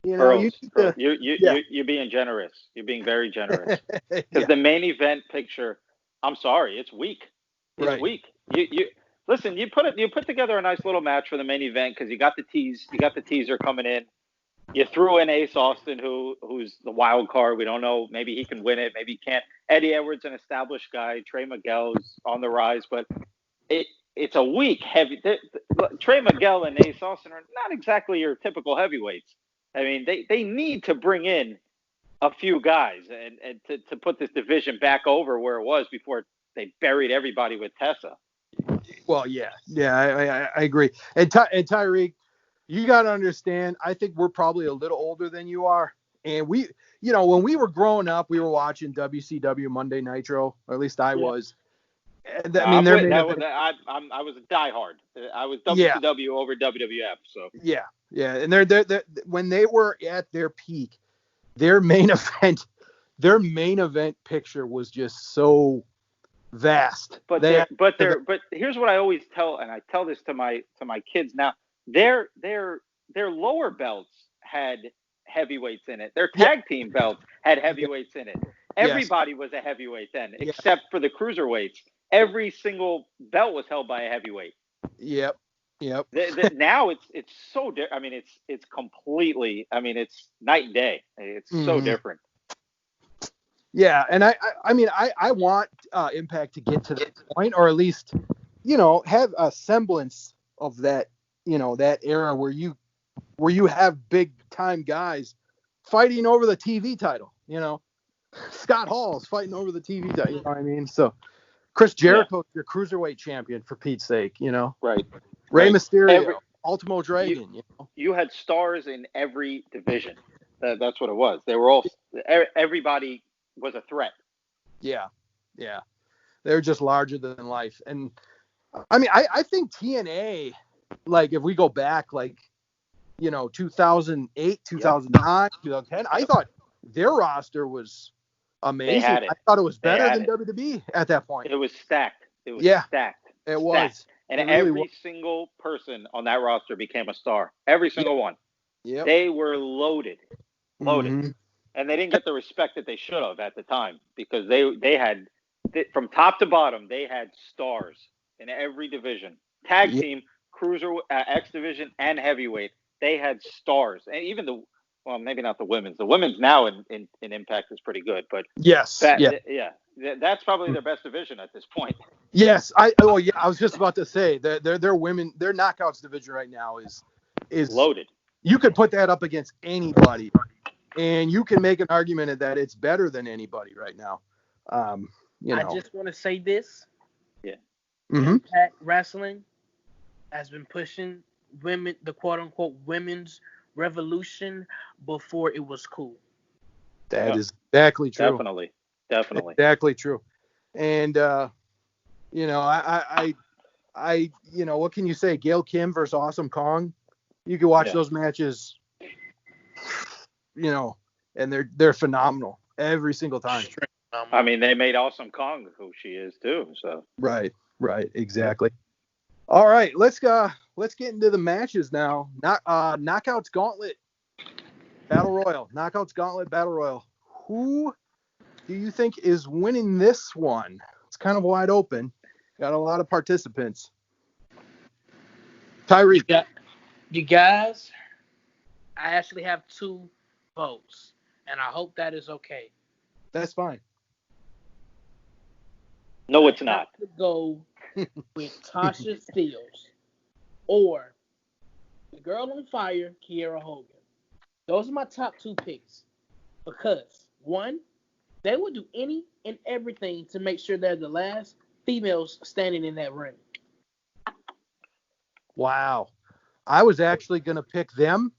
You know, you're being generous. You're being very generous because the main event picture. I'm sorry, it's weak. It's weak. You listen. You put together a nice little match for the main event because you got the teaser coming in. You threw in Ace Austin, who's the wild card. We don't know. Maybe he can win it. Maybe he can't. Eddie Edwards, an established guy. Trey Miguel's on the rise, but it's a weak heavy. Trey Miguel and Ace Austin are not exactly your typical heavyweights. I mean, they need to bring in a few guys and to put this division back over where it was before they buried everybody with Tessa. Well, I agree. And Tyreke, you got to understand, I think we're probably a little older than you are. And we, when we were growing up, we were watching WCW Monday Nitro, or at least I was. And, I was a diehard. I was WCW over WWF. So yeah. And they're when they were at their peak, their main event picture was just so vast. But here's what I always tell, and I tell this to my kids now. Their lower belts had heavyweights in it. Their tag team belts had heavyweights in it. Everybody was a heavyweight then, except for the cruiserweights. Every single belt was held by a heavyweight. Yep. Now it's so different. I mean, it's completely. I mean, it's night and day. It's so different. Yeah, and I want Impact to get to that point, or at least, have a semblance of that, that era where you have big time guys fighting over the TV title. Scott Hall's fighting over the TV title. You know what I mean? So Chris Jericho's your cruiserweight champion, for Pete's sake. Right. Rey Mysterio, Ultimo Dragon. You had stars in every division. That's what it was. They were all. Everybody was a threat. Yeah. They're just larger than life. And I mean, I think TNA like if we go back, like, 2008, 2009, 2010, I thought their roster was amazing. had it. I thought it was They better had than it. WWE at that point. It was stacked. It was Yeah, stacked. it was. And It really every was. single person on that roster became a star. Every single one. Yep. They were loaded. Mhm. And they didn't get the respect that they should have at the time because they had, from top to bottom, they had stars in every division. Tag Yep. team, cruiser, X division, and heavyweight. They had stars. And even maybe not the women's. The women's now in Impact is pretty good. But Yes. that's probably their best division at this point. Yes. I was just about to say their women, their knockouts division right now is Loaded. You could put that up against anybody, and you can make an argument that it's better than anybody right now. I just want to say this. Yeah. Mm-hmm. Impact Wrestling has been pushing the quote unquote women's revolution before it was cool. That is exactly true. Definitely. Exactly true. And I what can you say? Gail Kim versus Awesome Kong. You can watch those matches, and they're phenomenal every single time. I mean, they made Awesome Kong who she is too. So Right, exactly. All right, let's get into the matches now. Knockouts Gauntlet Battle Royal. Knockouts Gauntlet Battle Royal. Who do you think is winning this one? It's kind of wide open. Got a lot of participants. Tyreke. You guys, I actually have 2 votes, and I hope that is okay. That's fine. No, it's not. I have to go with Tasha Steelz or the Girl on Fire, Kiera Hogan. Those are my top 2 picks because, one, they will do any and everything to make sure they're the last females standing in that ring. Wow. I was actually going to pick them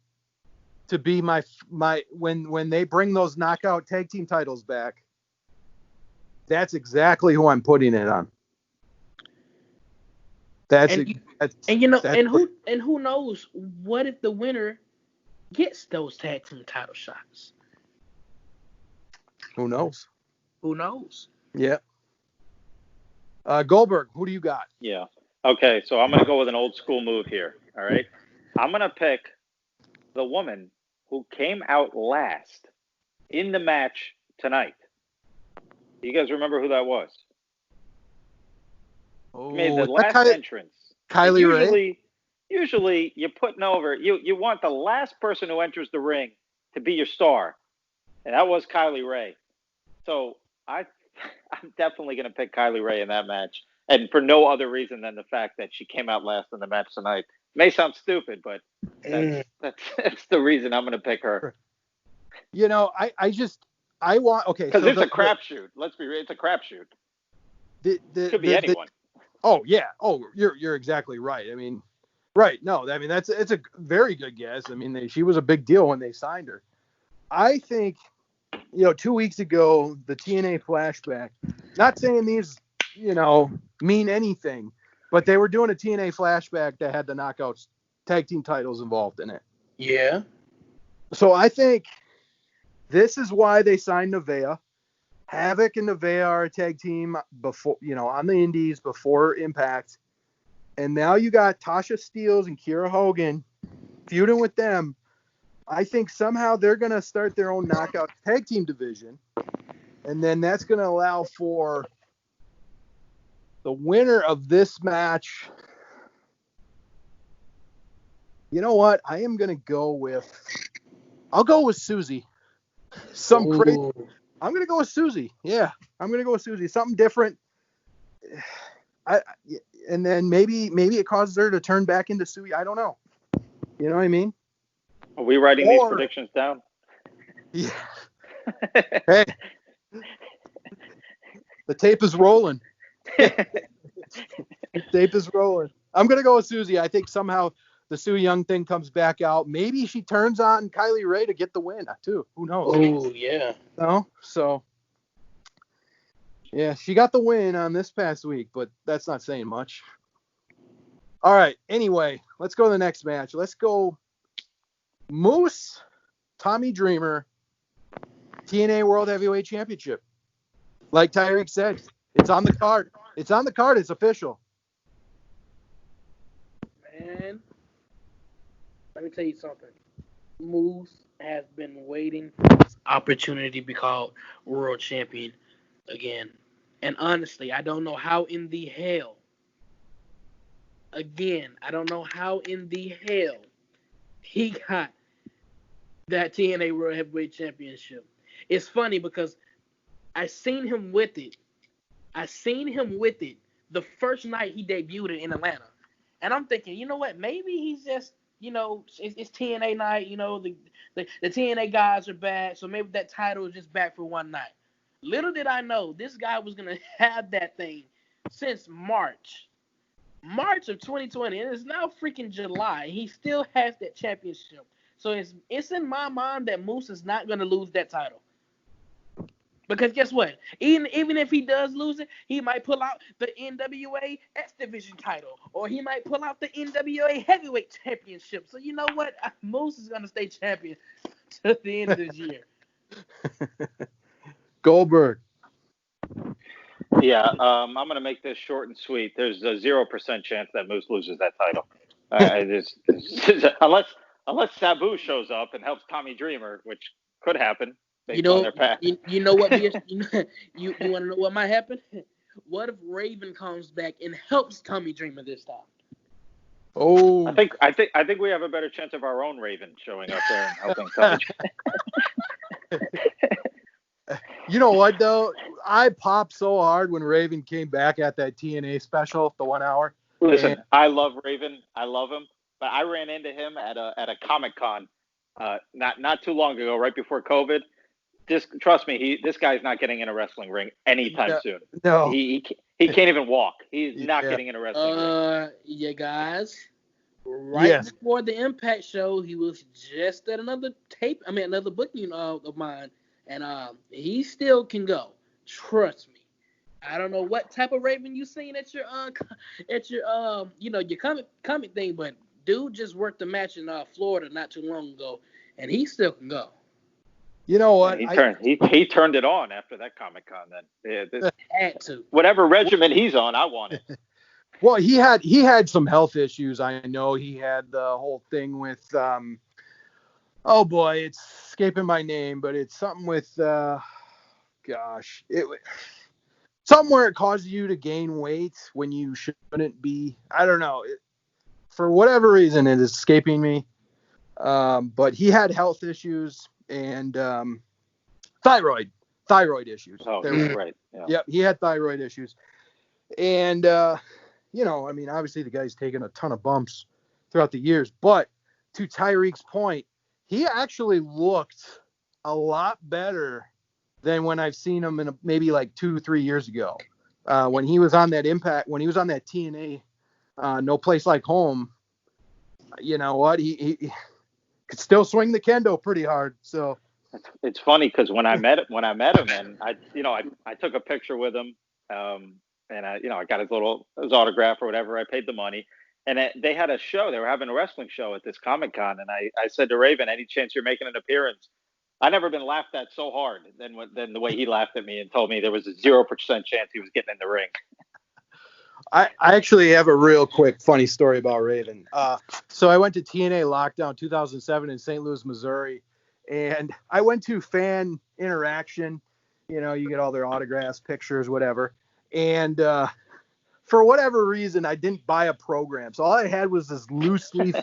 to be my when they bring those knockout tag team titles back. That's exactly who I'm putting it on. Who knows? What if the winner gets those tag team title shots? Who knows? Yeah. Goldberg, who do you got? Yeah. Okay, so I'm going to go with an old school move here. All right. I'm going to pick the woman who came out last in the match tonight. You guys remember who that was? Made the last entrance. Kylie Ray? Usually you're putting over, you want the last person who enters the ring to be your star. And that was Kylie Ray. So I'm definitely going to pick Kylie Ray in that match. And for no other reason than the fact that she came out last in the match tonight. May sound stupid, but that's the reason I'm going to pick her. I want, okay. Because it's a crapshoot. Let's be real. It's a crapshoot. Could be anyone. Oh, yeah. Oh, you're exactly right. I mean, right. No, I mean, it's a very good guess. I mean, she was a big deal when they signed her. I think, 2 weeks ago, the TNA flashback, not saying these, mean anything, but they were doing a TNA flashback that had the Knockouts tag team titles involved in it. Yeah. So I think this is why they signed Nevaeh. Havoc and Nevaeh are a tag team before, on the Indies before Impact. And now you got Tasha Steelz and Kiera Hogan feuding with them. I think somehow they're going to start their own knockout tag team division. And then that's going to allow for the winner of this match. You know what? I am going to go with, I'll go with Susie. Crazy. I'm going to go with Susie. Yeah, I'm going to go with Susie. Something different. And then maybe it causes her to turn back into Susie. I don't know. You know what I mean? Are we writing these predictions down? Yeah. Hey. The tape is rolling. Tape is rolling. I'm going to go with Susie. I think somehow the Sue Young thing comes back out. Maybe she turns on Kylie Ray to get the win, too. Who knows? Oh, yeah. No? So, yeah, she got the win on this past week, but that's not saying much. All right. Anyway, let's go to the next match. Let's go Moose, Tommy Dreamer, TNA World Heavyweight Championship. Like Tyreke said, it's on the card. It's on the card. It's official. Man, let me tell you something. Moose has been waiting for this opportunity to be called world champion again. And honestly, I don't know how in the hell, he got that TNA World Heavyweight Championship. It's funny because I seen him with it the first night he debuted it in Atlanta. And I'm thinking, you know what? Maybe he's just, it's TNA night. The TNA guys are back, so maybe that title is just back for one night. Little did I know, this guy was going to have that thing since March of 2020, and it's now freaking July. He still has that championship. So it's in my mind that Moose is not going to lose that title. Because guess what? Even if he does lose it, he might pull out the NWA X Division title, or he might pull out the NWA Heavyweight Championship. So you know what? Moose is going to stay champion to the end of this year. Goldberg. Yeah, I'm going to make this short and sweet. There's a 0% chance that Moose loses that title. Unless Sabu shows up and helps Tommy Dreamer, which could happen. You know what? You want to know what might happen? What if Raven comes back and helps Tommy Dreamer this time? Oh, I think we have a better chance of our own Raven showing up there and helping Tommy. You know what though? I popped so hard when Raven came back at that TNA special, the 1 hour. Listen, I love Raven. I love him, but I ran into him at a Comic-Con not too long ago, right before COVID. Just trust me, this guy's not getting in a wrestling ring anytime soon. No, he can't even walk. He's not getting in a wrestling ring. Yeah, guys. Before the Impact show, he was just at another booking of mine, and he still can go. Trust me. I don't know what type of Raven you seen at your comic thing, but dude just worked a match in Florida not too long ago, and he still can go. You know what? He turned it on after that Comic-Con. Then had to. Whatever regimen he's on, I want it. Well, he had some health issues. I know he had the whole thing with oh boy, it's escaping my name, but it's something with something where it causes you to gain weight when you shouldn't be. I don't know. For whatever reason, it is escaping me. But he had health issues and thyroid issues. Oh, right. Yeah. Yep, he had thyroid issues. And, obviously the guy's taken a ton of bumps throughout the years. But to Tyreke's point, he actually looked a lot better than when I've seen him in maybe like 2-3 years ago. When he was on that Impact, when he was on that TNA, No Place Like Home, you know what? He could still swing the kendo pretty hard. So it's funny because when I met him, and I took a picture with him, and I got his autograph or whatever. I paid the money, and they had a show. They were having a wrestling show at this Comic-Con, and I said to Raven, "Any chance you're making an appearance?" I never been laughed at so hard than the way he laughed at me and told me there was a 0% chance he was getting in the ring. I actually have a real quick funny story about Raven. So I went to TNA Lockdown 2007 in St. Louis, Missouri, and I went to fan interaction. You get all their autographs, pictures, whatever. And for whatever reason, I didn't buy a program. So all I had was this loose leaf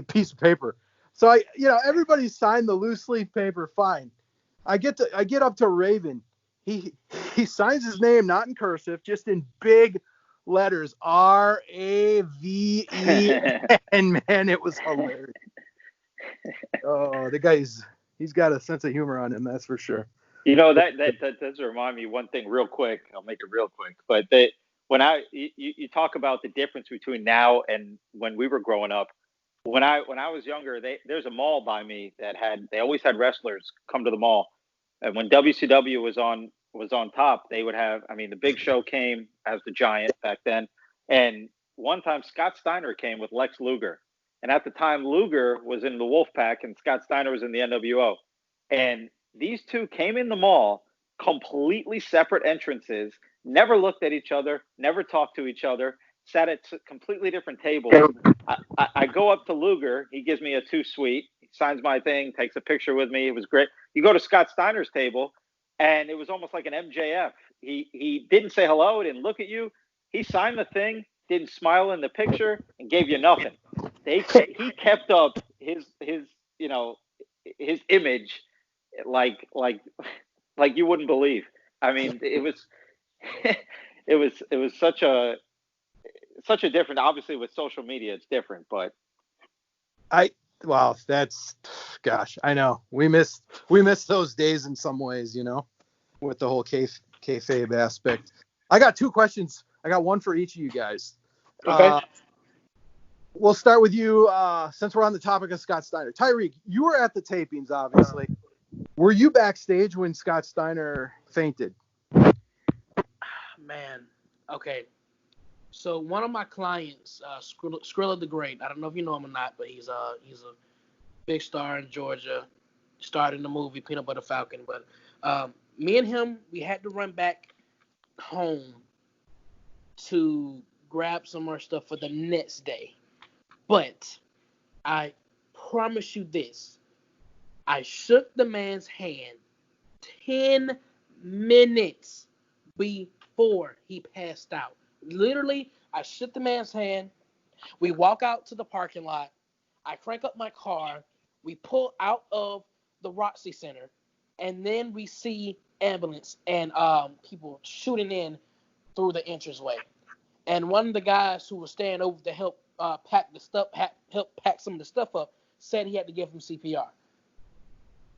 piece of paper. So everybody signed the loose leaf paper. Fine. I get up to Raven. He signs his name, not in cursive, just in big letters, RAVE, and man, it was hilarious. Oh, the guy's he's got a sense of humor on him, that's for sure. That does remind me one thing real quick. I'll make it real quick. But you talk about the difference between now and when we were growing up. When I was younger, there's a mall by me they always had wrestlers come to the mall, and when WCW was on top, they would have. The Big Show came as the Giant back then, and one time Scott Steiner came with Lex Luger. And at the time, Luger was in the Wolfpack and Scott Steiner was in the NWO. And these two came in the mall, completely separate entrances, never looked at each other, never talked to each other, sat at completely different tables. I go up to Luger. He gives me a 2-suite. He signs my thing, takes a picture with me. It was great. You go to Scott Steiner's table, and it was almost like an MJF. He didn't say hello, didn't look at you. He signed the thing, didn't smile in the picture, and gave you nothing. He kept up his image like you wouldn't believe. I mean, it was such a different. Obviously, with social media, it's different, but that's, gosh, I know we miss those days in some ways, with the whole kayfabe aspect. I got 2 questions. I got one for each of you guys. Okay. We'll start with you, since we're on the topic of Scott Steiner. Tyreke, you were at the tapings, obviously. Were you backstage when Scott Steiner fainted? Man, okay. So one of my clients, Skrilla the Great, I don't know if you know him or not, but he's a big star in Georgia, starred in the movie Peanut Butter Falcon. But me and him, we had to run back home to grab some more stuff for the next day. But I promise you this, I shook the man's hand 10 minutes before he passed out. Literally, I shook the man's hand. We walk out to the parking lot. I crank up my car. We pull out of the Roxy Center. And then we see ambulance and people shooting in through the entranceway. And one of the guys who was staying over to help pack some of the stuff up said he had to give him CPR.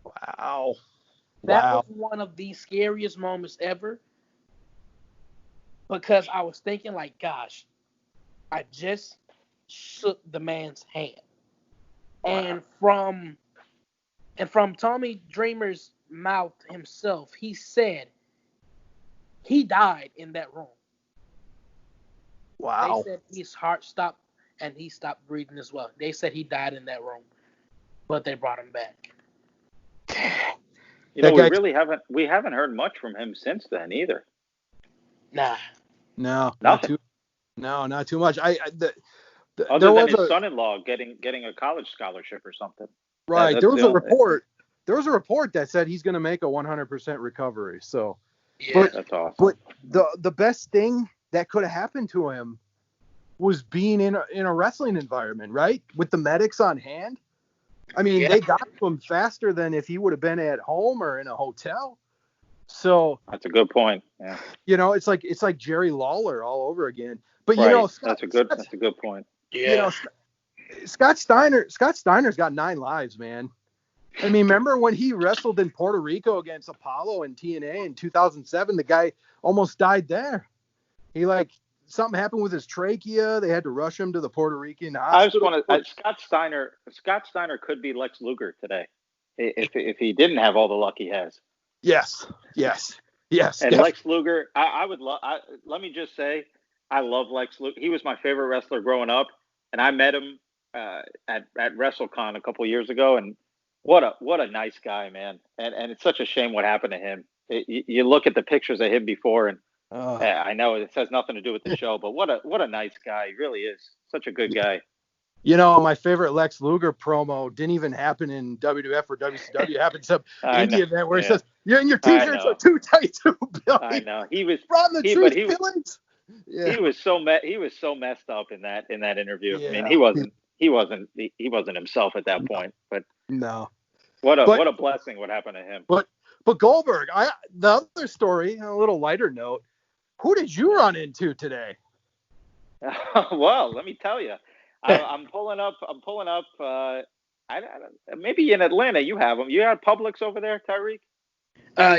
Wow. That was one of the scariest moments ever, because I was thinking, like, gosh, I just shook the man's hand. Wow. And from Tommy Dreamer's mouth himself, he said he died in that room. Wow. They said his heart stopped and he stopped breathing as well. They said he died in that room, but they brought him back. We haven't heard much from him since then either. Nah. No, nothing. Not too much. Other than his son-in-law getting a college scholarship or something. Right. There was a report. There was a report that said he's going to make a 100% recovery. So, yeah, that's awesome. But the best thing that could have happened to him was being in a wrestling environment, right? With the medics on hand. I mean, they got to him faster than if he would have been at home or in a hotel. So that's a good point. Yeah. It's like Jerry Lawler all over again. But right. That's a good point. Yeah. Scott Steiner's got 9 lives, man. I mean, remember when he wrestled in Puerto Rico against Apollo and TNA in 2007? The guy almost died there. He something happened with his trachea. They had to rush him to the Puerto Rican hospital. I just want to. Scott Steiner could be Lex Luger today, if he didn't have all the luck he has. Yes. And Lex Luger, I would love. Let me just say, I love Lex Luger. He was my favorite wrestler growing up, and I met him at WrestleCon a couple years ago, and what a nice guy, man. And it's such a shame what happened to him. You look at the pictures of him before, and I know it has nothing to do with the show, but what a nice guy. He really is such a good guy. My favorite Lex Luger promo didn't even happen in WWF or WCW. It happened some indie event where he says, "Your t-shirts are too tight, too, Billy." I know. He was from the truth feelings. Yeah. He was so messed up in that interview. Yeah. I mean, he wasn't himself at that point. But no. What a blessing what happened to him. But Goldberg, the other story, a little lighter note. Who did you run into today? Well, let me tell you. I'm pulling up. Maybe in Atlanta you have them. You have Publix over there, Tyreke?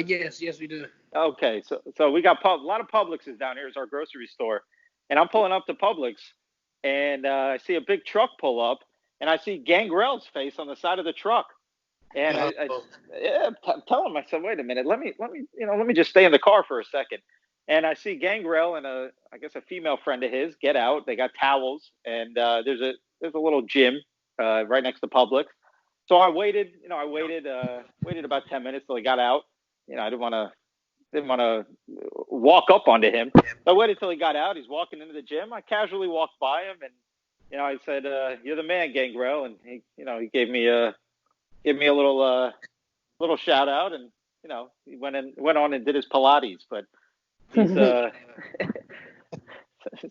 Yes, we do. Okay, so we got a lot of Publixes down here. It's our grocery store, and I'm pulling up to Publix, and I see a big truck pull up, and I see Gangrel's face on the side of the truck, and I'm telling myself, wait a minute, let me just stay in the car for a second. And I see Gangrel and I guess a female friend of his get out. They got towels, and there's a little gym right next to Publix. So I waited, waited about 10 minutes till he got out. I didn't want to walk up onto him. So I waited till he got out. He's walking into the gym. I casually walked by him, and I said, "You're the man, Gangrel," and he gave me a little shout out, and he went on and did his Pilates, but he's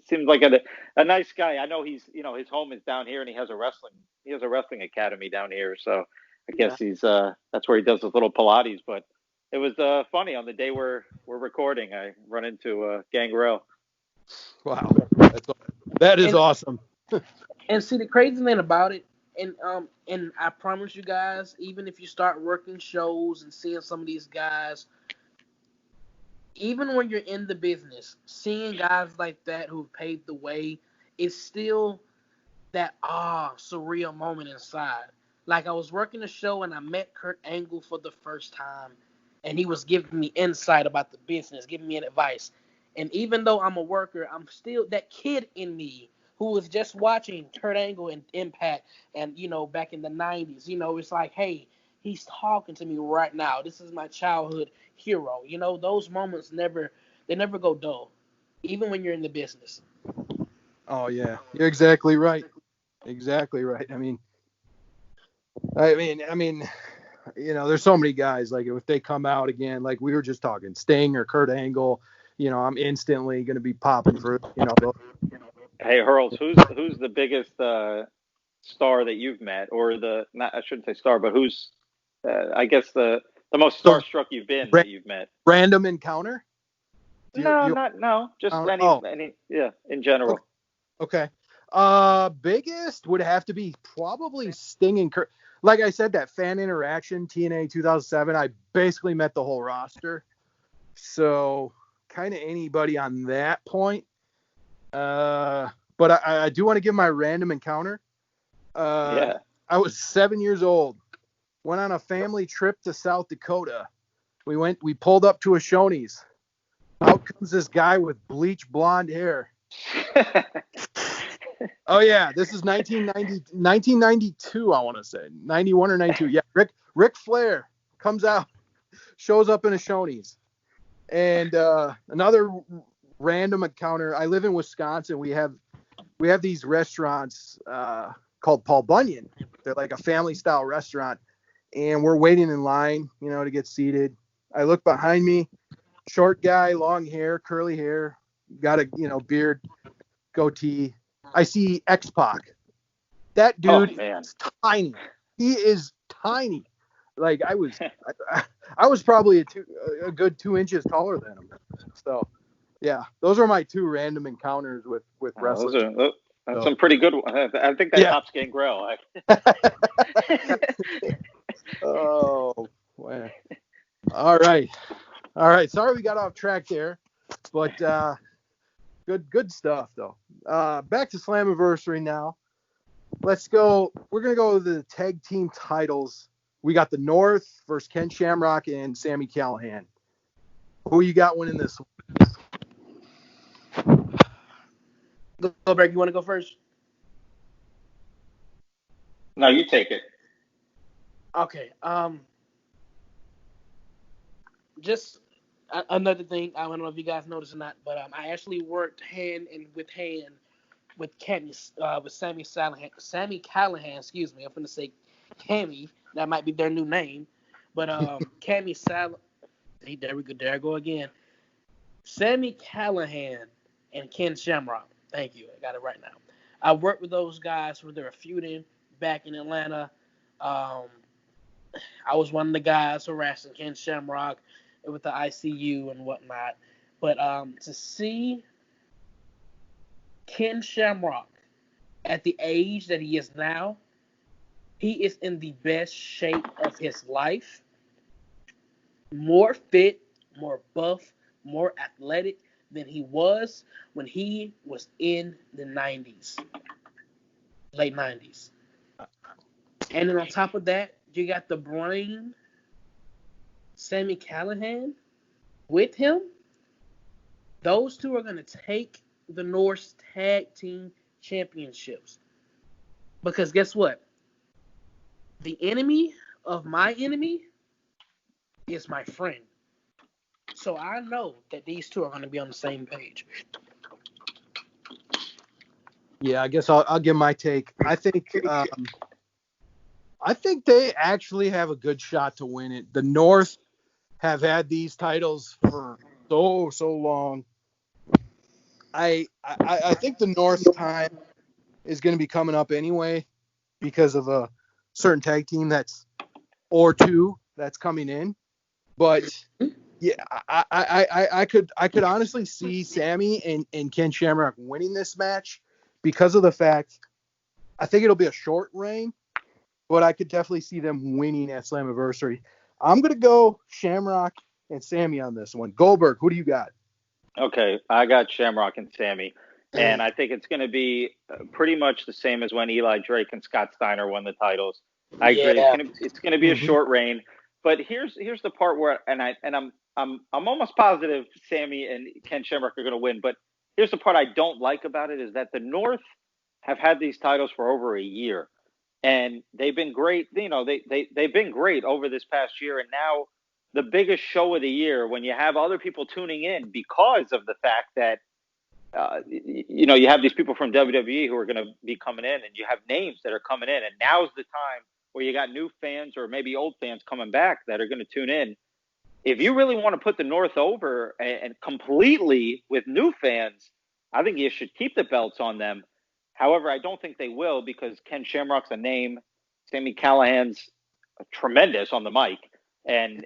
seems like a nice guy. I know he's his home is down here, and he has a wrestling academy down here, so I guess he's that's where he does his little Pilates. But it was funny on the day we're recording. I run into Gangrel. Wow, that is awesome. And see, the crazy thing about it, and I promise you guys, even if you start working shows and seeing some of these guys, even when you're in the business, seeing guys like that who've paved the way, it's still that surreal moment inside. Like, I was working a show and I met Kurt Angle for the first time, and he was giving me insight about the business, giving me advice. And even though I'm a worker, I'm still that kid in me who was just watching Kurt Angle and Impact and, back in the 90s. It's like, hey, he's talking to me right now. This is my childhood hero. Those moments never go dull, even when you're in the business. Oh, yeah. You're exactly right. Exactly right. I mean, there's so many guys, like, if they come out again, like we were just talking, Sting or Kurt Angle, I'm instantly going to be popping for, Hey, Hurls, who's the biggest star that you've met, or I shouldn't say star, but who's I guess the most starstruck you've been that you've met? Random encounter? Just any in general. Okay. Biggest would have to be probably Sting and Kurt. Like I said, that fan interaction, TNA 2007, I basically met the whole roster. So kind of anybody on that point. But I do want to give my random encounter. I was 7 years old. Went on a family trip to South Dakota. We pulled up to a Shoney's. Out comes this guy with bleach blonde hair. Oh yeah, this is 1992, I want to say. 91 or 92. Yeah, Ric Flair comes out, shows up in a Shoney's. And another random encounter. I live in Wisconsin. We have these restaurants called Paul Bunyan. They're like a family style restaurant, and we're waiting in line, to get seated. I look behind me, short guy, long hair, curly hair, got a beard, goatee. I see X-Pac. That dude is tiny. He is tiny. Like I was probably a good 2 inches taller than him. So yeah, those are my two random encounters with wrestlers. That's some pretty good ones. I think that tops Gangrel. Oh, man. All right. Sorry we got off track there, but good stuff though. Back to Slammiversary now. Let's go. We're gonna go to the tag team titles. We got the North versus Ken Shamrock and Sami Callihan. Who you got winning this? Goldberg, you want to go first? No, you take it. Okay. Just another thing. I don't know if you guys noticed or not, but I actually worked hand with Sami Callihan. Excuse me. I'm going to say Cammy. That might be their new name, but Cammy There we go. There I go again. Sami Callihan and Ken Shamrock. Thank you. I got it right now. I worked with those guys when they were feuding back in Atlanta. I was one of the guys harassing Ken Shamrock with the ICU and whatnot. But to see Ken Shamrock at the age that he is now, he is in the best shape of his life. More fit, more buff, more athletic than he was when he was in the 90s, late 90s. And then on top of that, you got the brain, Sami Callihan, with him. Those two are going to take the North's Tag Team Championships. Because guess what? The enemy of my enemy is my friend. So I know that these two are going to be on the same page. Yeah, I guess I'll give my take. I think they actually have a good shot to win it. The North have had these titles for so long. I think the North's time is going to be coming up anyway because of a certain tag team or two that's coming in. But yeah, I could honestly see Sammy and Ken Shamrock winning this match because of the fact I think it'll be a short reign, but I could definitely see them winning at Slammiversary. I'm going to go Shamrock and Sammy on this one. Goldberg, who do you got? Okay, I got Shamrock and Sammy, and I think it's going to be pretty much the same as when Eli Drake and Scott Steiner won the titles. I agree. Yeah. It's going to be a short reign, but here's the part where I'm almost positive Sammy and Ken Shamrock are going to win. But here's the part I don't like about it is that the North have had these titles for over a year, and they've been great. You know, they've been great over this past year, and now the biggest show of the year when you have other people tuning in because of the fact that you have these people from WWE who are going to be coming in, and you have names that are coming in, and now's the time where you got new fans or maybe old fans coming back that are going to tune in. If you really want to put the North over and completely with new fans, I think you should keep the belts on them. However, I don't think they will because Ken Shamrock's a name, Sami Callihan's tremendous on the mic. And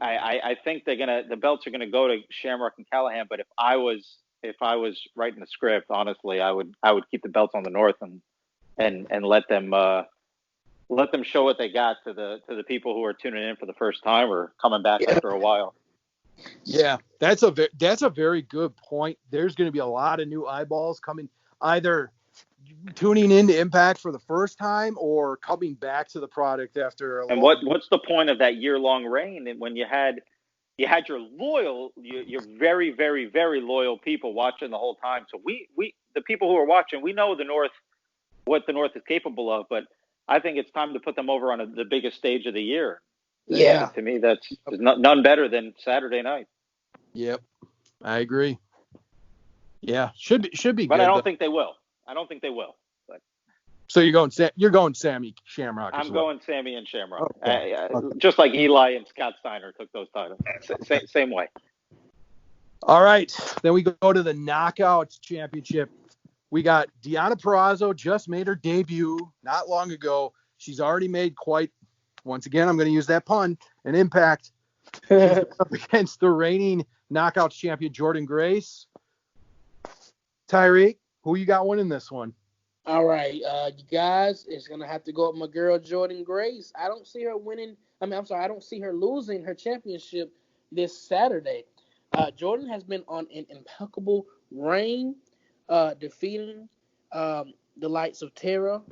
I think the belts are gonna go to Shamrock and Callahan. But if I was writing the script, honestly, I would keep the belts on the North and let them show what they got to the people who are tuning in for the first time or coming back after a while. Yeah, that's a very good point. There's going to be a lot of new eyeballs coming, either tuning into Impact for the first time or coming back to the product after a and long... what's the point of that year-long reign when you had your very, very, very loyal people watching the whole time? So we the people who are watching, we know what the North is capable of, but I think it's time to put them over on the biggest stage of the year. Yeah. To me, there's none better than Saturday night. Yep, I agree. Yeah, should be But good. I don't think they will. But So you're going Sammy Shamrock. I'm going Sammy and Shamrock. Okay. Just like Eli and Scott Steiner took those titles. Same way. All right, then we go to the Knockouts Championship. We got Deonna Purrazzo, just made her debut not long ago. She's already made once again, I'm going to use that pun, an impact. She's up against the reigning Knockouts champion, Jordynne Grace. Tyreke, who you got winning this one? All right, you guys, it's going to have to go with my girl, Jordynne Grace. I don't see her winning. I don't see her losing her championship this Saturday. Jordynne has been on an impeccable reign, defeating the likes of Taya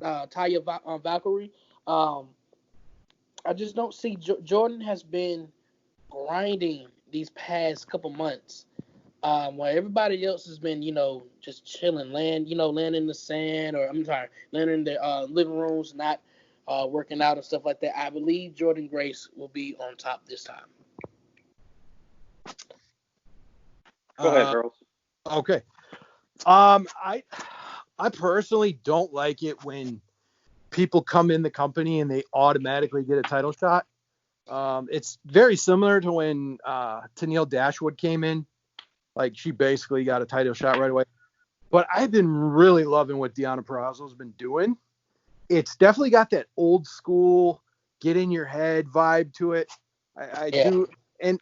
Valkyrie. I just don't see Jordynne has been grinding these past couple months, where everybody else has been, just chilling, laying in the sand, or laying in their living rooms, not working out and stuff like that. I believe Jordynne Grace will be on top this time. Go ahead, Hurls. Okay. I personally don't like it when people come in the company and they automatically get a title shot. It's very similar to when Tenille Dashwood came in. Like, she basically got a title shot right away. But I've been really loving what Deonna Purrazzo's been doing. It's definitely got that old school, get in your head vibe to it. I do. And,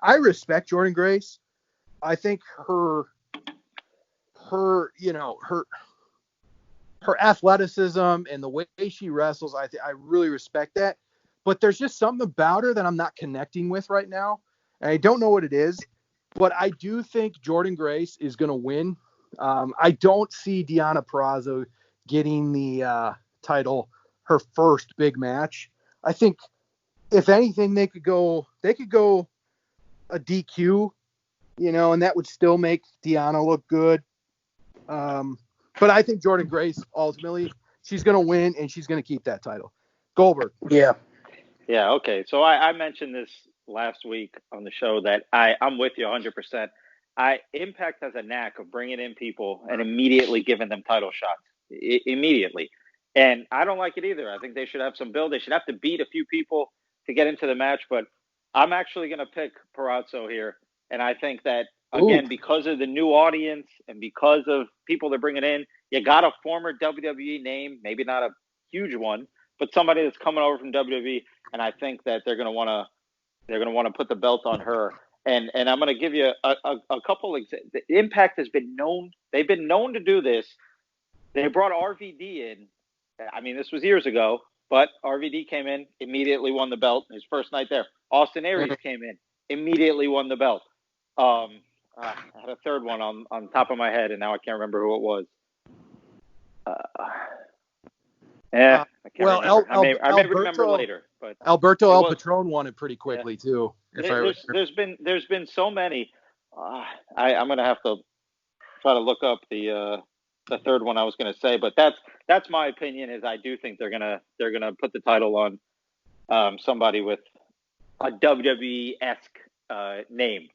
I respect Jordynne Grace. I think her athleticism and the way she wrestles, I really respect that. But there's just something about her that I'm not connecting with right now. And I don't know what it is, but I do think Jordynne Grace is going to win. I don't see Deonna Purrazzo getting the title her first big match. I think if anything, they could go a DQ and that would still make Deanna look good. But I think Jordynne Grace, ultimately, she's going to win, and she's going to keep that title. Goldberg. Yeah. Yeah, okay. So I mentioned this last week on the show that I'm with you 100%. Impact has a knack of bringing in people and immediately giving them title shots. Immediately. And I don't like it either. I think they should have some build. They should have to beat a few people to get into the match. But I'm actually going to pick Perazzo here. And I think that, again, because of the new audience and because of people they're bringing in, you got a former WWE name, maybe not a huge one, but somebody that's coming over from WWE. And I think that they're going to want to put the belt on her. And I'm going to give you a couple examples. Impact has been known. They've been known to do this. They brought RVD in. I mean, this was years ago, but RVD came in, immediately won the belt. His first night there. Austin Aries came in, immediately won the belt. I had a third one on top of my head, and now I can't remember who it was. I can't remember. I may remember later. But Alberto El Patron won it pretty quickly too. There's been so many. I'm gonna have to try to look up the third one I was gonna say, but that's my opinion. Is I do think they're gonna put the title on somebody with a WWE-esque name.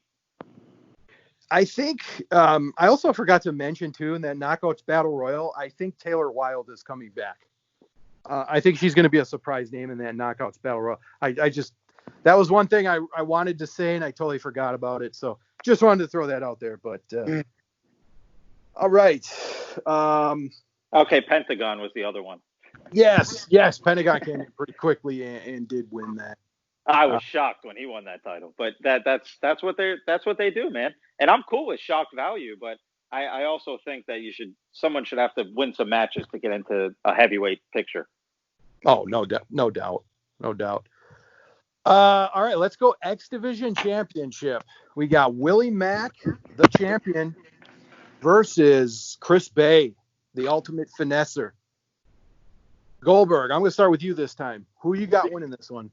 I think I also forgot to mention too in that Knockouts Battle Royal. I think Taylor Wilde is coming back. I think she's going to be a surprise name in that Knockouts Battle Royal. That was one thing I wanted to say, and I totally forgot about it. So just wanted to throw that out there. But all right. Okay, Pentagon was the other one. Yes, Pentagon came in pretty quickly and did win that. I was shocked when he won that title, but that's what they do, man. And I'm cool with shock value, but I also think that someone should have to win some matches to get into a heavyweight picture. Oh, no doubt. All right, let's go X Division Championship. We got Willie Mack, the champion, versus Chris Bay, the ultimate finesser. Goldberg, I'm going to start with you this time. Who you got winning this one?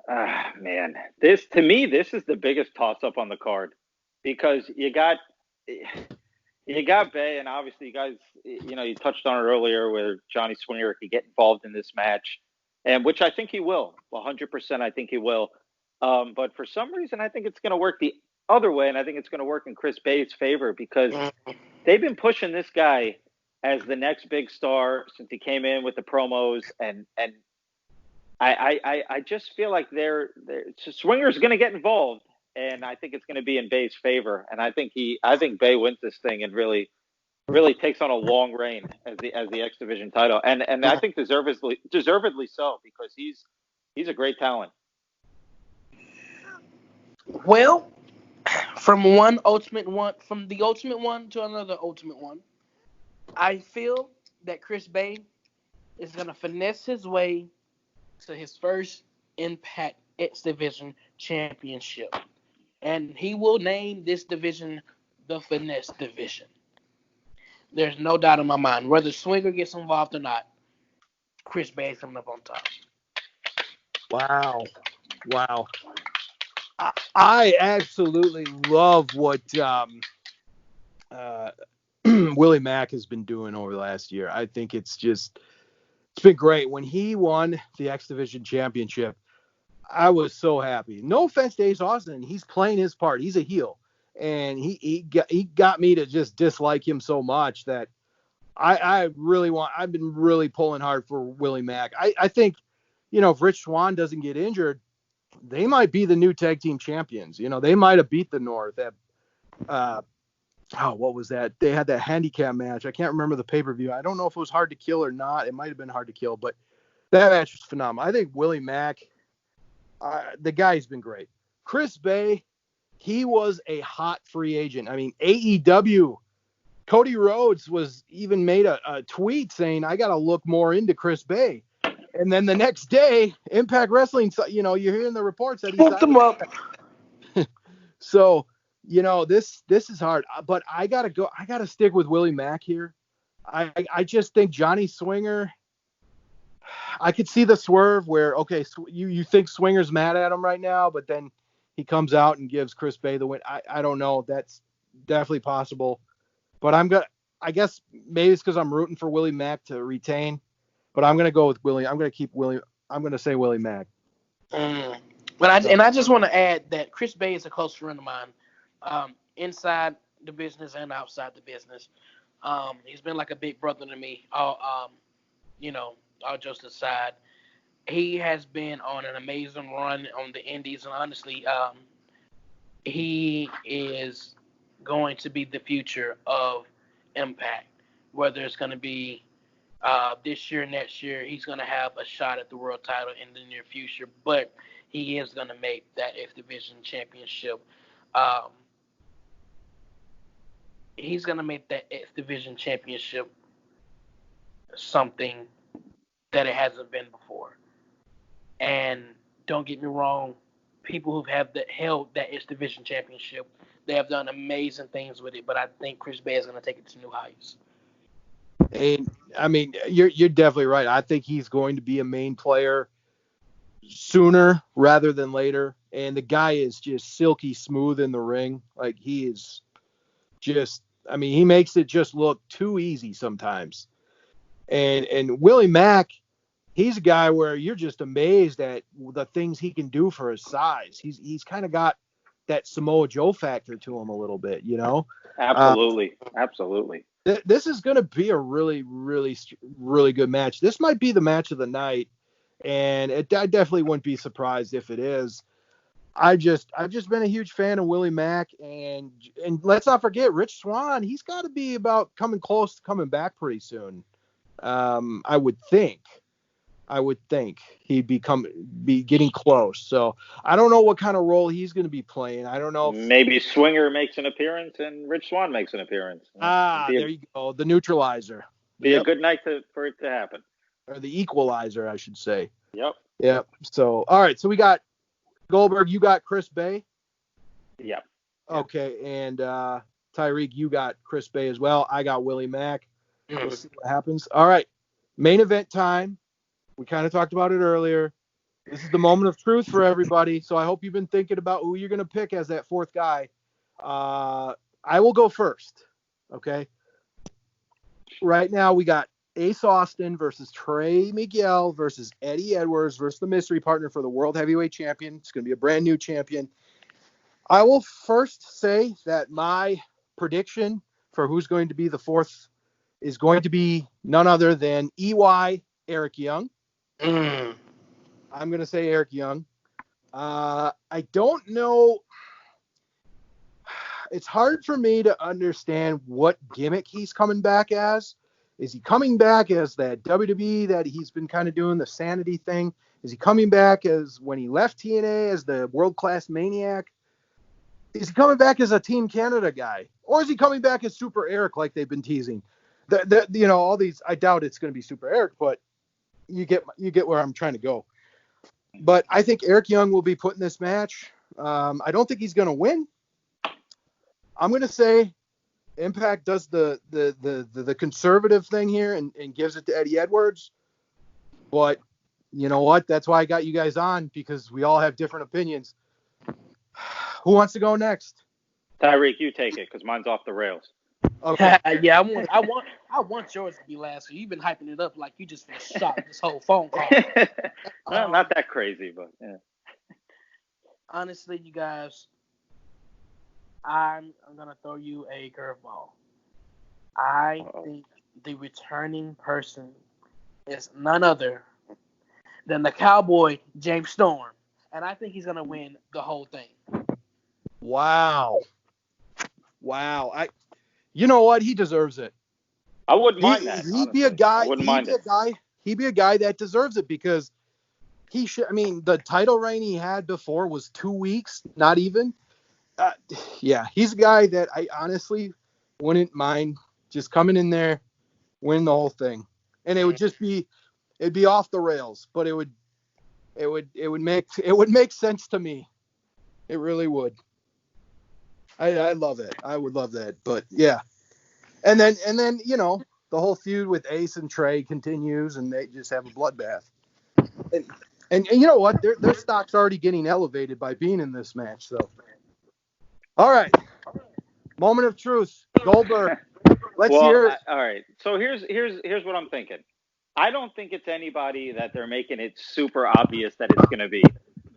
Man, this is the biggest toss-up on the card because you got Bay, and obviously you guys, you touched on it earlier where Johnny Swinger could get involved in this match, and which I think he will, 100%. I think he will, but for some reason I think it's going to work the other way, and I think it's going to work in Chris Bay's favor because they've been pushing this guy as the next big star since he came in with the promos, and I just feel like Swinger's going to get involved, and I think it's going to be in Bay's favor. And I think Bay wins this thing and really takes on a long reign as the X Division title, and I think deservedly so because he's a great talent. Well, from the ultimate one to another ultimate one, I feel that Chris Bay is going to finesse his way to his first Impact X Division Championship. And he will name this division the Finesse Division. There's no doubt in my mind. Whether Swinger gets involved or not, Chris Bay is coming up on top. Wow. I absolutely love what Willie Mack has been doing over the last year. I think it's been great. When he won the X Division Championship, I was so happy. No offense to Ace Austin. He's playing his part. He's a heel. And he got me to just dislike him so much that I've been really pulling hard for Willie Mack. I think, if Rich Swann doesn't get injured, they might be the new tag team champions. They might have beat the North at, what was that? They had that handicap match. I can't remember the pay-per-view. I don't know if it was Hard to Kill or not. It might have been Hard to Kill, but that match was phenomenal. I think Willie Mack, the guy's been great. Chris Bay, he was a hot free agent. I mean, AEW, Cody Rhodes even made a tweet saying, I got to look more into Chris Bay. And then the next day, Impact Wrestling, you're hearing the reports that he's hooked him up. So, this is hard, but I gotta stick with Willie Mack here. I just think Johnny Swinger, I could see the swerve where, okay, you think Swinger's mad at him right now, but then he comes out and gives Chris Bay the win. I don't know. That's definitely possible. But I guess maybe it's because I'm rooting for Willie Mack to retain. But I'm gonna go with Willie. I'm gonna say Willie Mack. And I just want to add that Chris Bay is a close friend of mine, inside the business and outside the business. He's been like a big brother to me. All jokes aside, he has been on an amazing run on the Indies, and honestly, he is going to be the future of Impact. Whether it's going to be this year, next year, he's going to have a shot at the world title in the near future, but he is going to make that X Division Championship. He's going to make that X Division Championship something that it hasn't been before. And don't get me wrong, people who have held that X Division Championship, they have done amazing things with it, but I think Chris Bay is going to take it to new heights. And I mean, you're definitely right. I think he's going to be a main player sooner rather than later. And the guy is just silky smooth in the ring. Like, he is just, I mean, he makes it just look too easy sometimes. And Willie Mack, he's a guy where you're just amazed at the things he can do for his size. He's kind of got that Samoa Joe factor to him a little bit, you know? Absolutely. This is going to be a really, really, really good match. This might be the match of the night, and I definitely wouldn't be surprised if it is. I've just been a huge fan of Willie Mack, and let's not forget Rich Swann. He's got to be about coming close to coming back pretty soon. I would think he'd be getting close. So I don't know what kind of role he's going to be playing. I don't know. Maybe Swinger makes an appearance and Rich Swann makes an appearance. There you go. The neutralizer. Be a good night for it to happen. Or the equalizer, I should say. Yep. So, all right. So we got Goldberg. You got Chris Bay. Yep. Okay. And Tyreke, you got Chris Bay as well. I got Willie Mack. We'll see what happens. All right. Main event time. We kind of talked about it earlier. This is the moment of truth for everybody. So I hope you've been thinking about who you're going to pick as that fourth guy. I will go first. Okay. Right now we got Ace Austin versus Trey Miguel versus Eddie Edwards versus the mystery partner for the World Heavyweight Champion. It's going to be a brand new champion. I will first say that my prediction for who's going to be the fourth is going to be none other than EY Eric Young. I'm going to say Eric Young. I don't know. It's hard for me to understand what gimmick he's coming back as. Is he coming back as that WWE that he's been kind of doing, the sanity thing? Is he coming back as when he left TNA as the world-class maniac? Is he coming back as a Team Canada guy? Or is he coming back as Super Eric like they've been teasing? All these, I doubt it's going to be Super Eric, but you get where I'm trying to go. But I think Eric Young will be put in this match. I don't think he's going to win. I'm going to say Impact does the conservative thing here and gives it to Eddie Edwards. But you know what? That's why I got you guys on, because we all have different opinions. Who wants to go next? Tyreke, you take it, because mine's off the rails. Okay. Yeah, I want yours to be last. So you've been hyping it up like you just been shocked this whole phone call. Well, not that crazy, but yeah. Honestly, you guys, I'm gonna throw you a curveball. I think the returning person is none other than the Cowboy James Storm, and I think he's gonna win the whole thing. Wow. You know what? He deserves it. I wouldn't mind that. He'd be a guy. He'd be a guy that deserves it, because he should. I mean, the title reign he had before was 2 weeks, not even. Yeah, he's a guy that I honestly wouldn't mind just coming in there, winning the whole thing, and it would just be, it'd be off the rails, but it would make sense to me. It really would. I love it. I would love that. But yeah. And then, the whole feud with Ace and Trey continues, and they just have a bloodbath. And And you know what? Their stock's already getting elevated by being in this match. So, all right, moment of truth, Goldberg. Let's hear it. All right. So here's what I'm thinking. I don't think it's anybody that they're making it super obvious that it's going to be,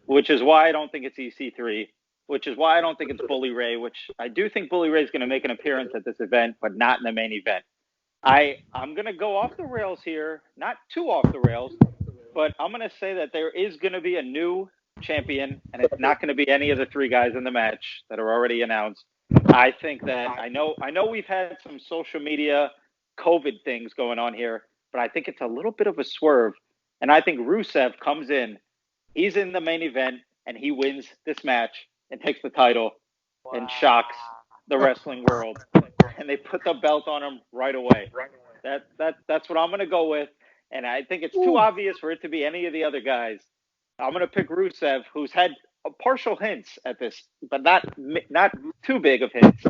which is why I don't think it's EC3, which is why I don't think it's Bully Ray, which I do think Bully Ray is going to make an appearance at this event, but not in the main event. I'm going to go off the rails here, not too off the rails, but I'm going to say that there is going to be a new champion, and it's not going to be any of the three guys in the match that are already announced. I think that I know we've had some social media COVID things going on here, but I think it's a little bit of a swerve. And I think Rusev comes in, he's in the main event, and he wins this match and takes the title and shocks the wrestling world. And they put the belt on him right away. That's what I'm going to go with. And I think it's too obvious for it to be any of the other guys. I'm going to pick Rusev, who's had partial hints at this, but not too big of hints.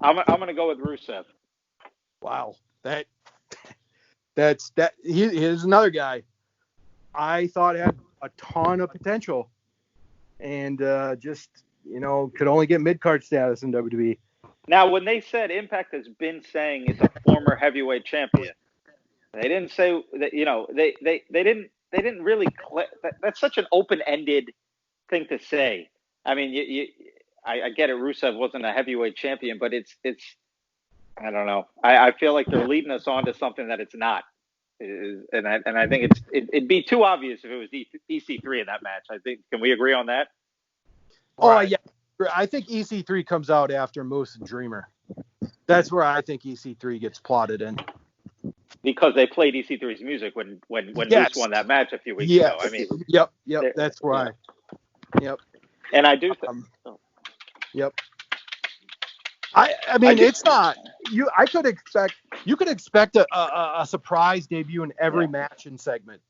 I'm going to go with Rusev. Wow, here's another guy I thought had a ton of potential, and just could only get mid-card status in WWE. Now, when they said Impact has been saying it's a former heavyweight champion, they didn't say that. They didn't really. That's such an open-ended thing to say. I mean, I get it. Rusev wasn't a heavyweight champion, but it's. I don't know. I feel like they're leading us on to something that it's not, and I think it'd be too obvious if it was EC3 in that match. I think. Can we agree on that? Oh right. Yeah, I think EC3 comes out after Moose and Dreamer. That's where I think EC3 gets plotted in. Because they played EC3's music when Moose won that match a few weeks ago. I mean, yep. That's why. Yep. And I do. Yep. I mean, it's not you. You could expect a surprise debut in every match and segment.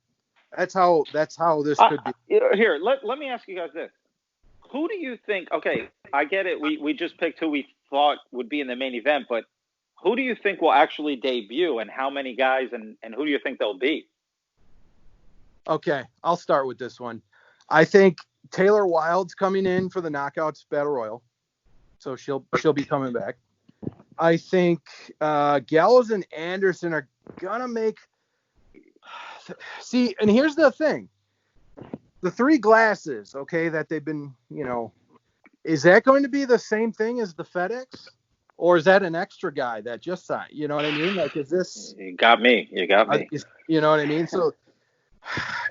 That's how this could be. Here, let me ask you guys this: who do you think? Okay, I get it. We just picked who we thought would be in the main event, but who do you think will actually debut, and how many guys, and who do you think they'll be? Okay, I'll start with this one. I think Taylor Wilde's coming in for the Knockouts Battle Royal, so she'll be coming back. I think Gallows and Anderson are gonna make. See, and here's the thing: the three glasses, okay, that they've been, is that going to be the same thing as the FedEx? Or is that an extra guy that just signed? You know what I mean? Like, is this? You got me. You know what I mean? So,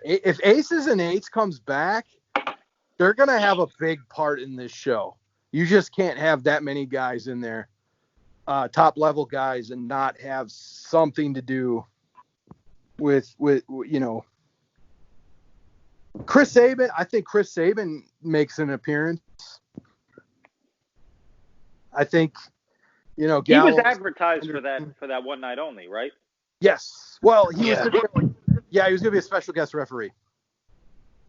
if Aces and Eights comes back, they're gonna have a big part in this show. You just can't have that many guys in there, top level guys, and not have something to do with Chris Sabin. I think Chris Sabin makes an appearance. I think. He was advertised for that one night only, right? Yes. Well, he was going to be a special guest referee.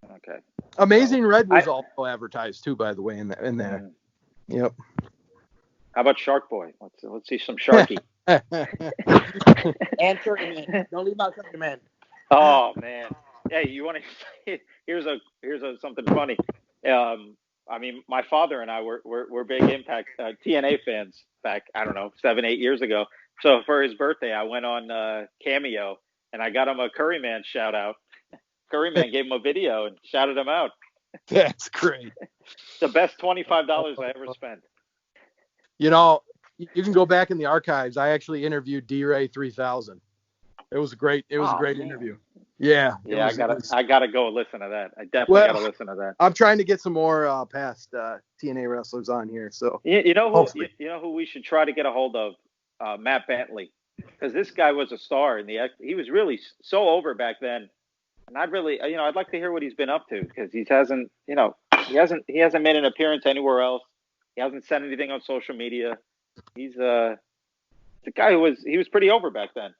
Okay. Amazing Red was also advertised too, by the way, in there. Yep. How about Shark Boy? Let's see some Sharky. And Turkey Man. Don't leave out Turkey Man. Oh man. Hey, you want to? Here's something funny. I mean, my father and I were big Impact TNA fans back, I don't know, 7-8 years ago. So for his birthday, I went on Cameo and I got him a Curryman shout out. Curryman gave him a video and shouted him out. That's great. The best $25 I ever spent. You can go back in the archives. I actually interviewed D-Ray 3000. It was a great interview. Yeah. Yeah, I gotta go listen to that. I definitely gotta listen to that. I'm trying to get some more past TNA wrestlers on here. So you know who we should try to get a hold of? Matt Bentley, because this guy was a star he was really so over back then, and I'd like to hear what he's been up to, because he hasn't made an appearance anywhere else. He hasn't said anything on social media. He's the guy who was pretty over back then.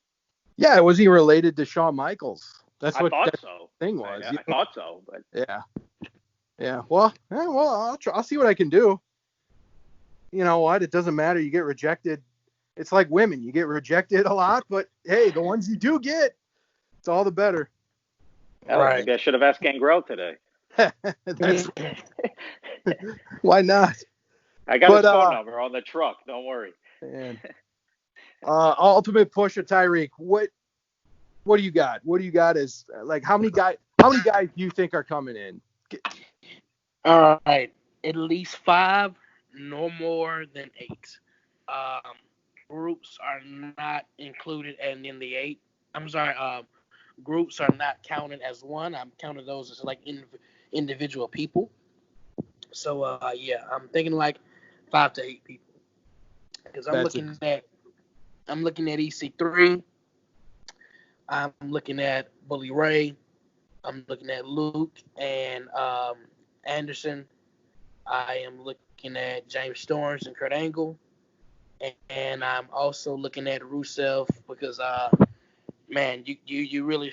Yeah, was he related to Shawn Michaels? That's what that thing was. I thought so, but yeah. Well, I'll see what I can do. You know what? It doesn't matter. You get rejected. It's like women. You get rejected a lot, but hey, the ones you do get, it's all the better. Hell, Right. maybe I should have asked Gangrel today. That's why not? I got But, his phone number on the truck. Don't worry. man. Ultimate Pusher Tyreke, what do you got? What do you got as like how many guys do you think are coming in? All right. At least 5, no more than 8. Groups are not included and in the 8. I'm sorry. Groups are not counted as one. I'm counting those as like individual people. So yeah, I'm thinking like 5 to 8 people because I'm looking at EC3. I'm looking at Bully Ray. I'm looking at Luke and Anderson. I am looking at James Storms and Kurt Angle. And I'm also looking at Rusev because man, you really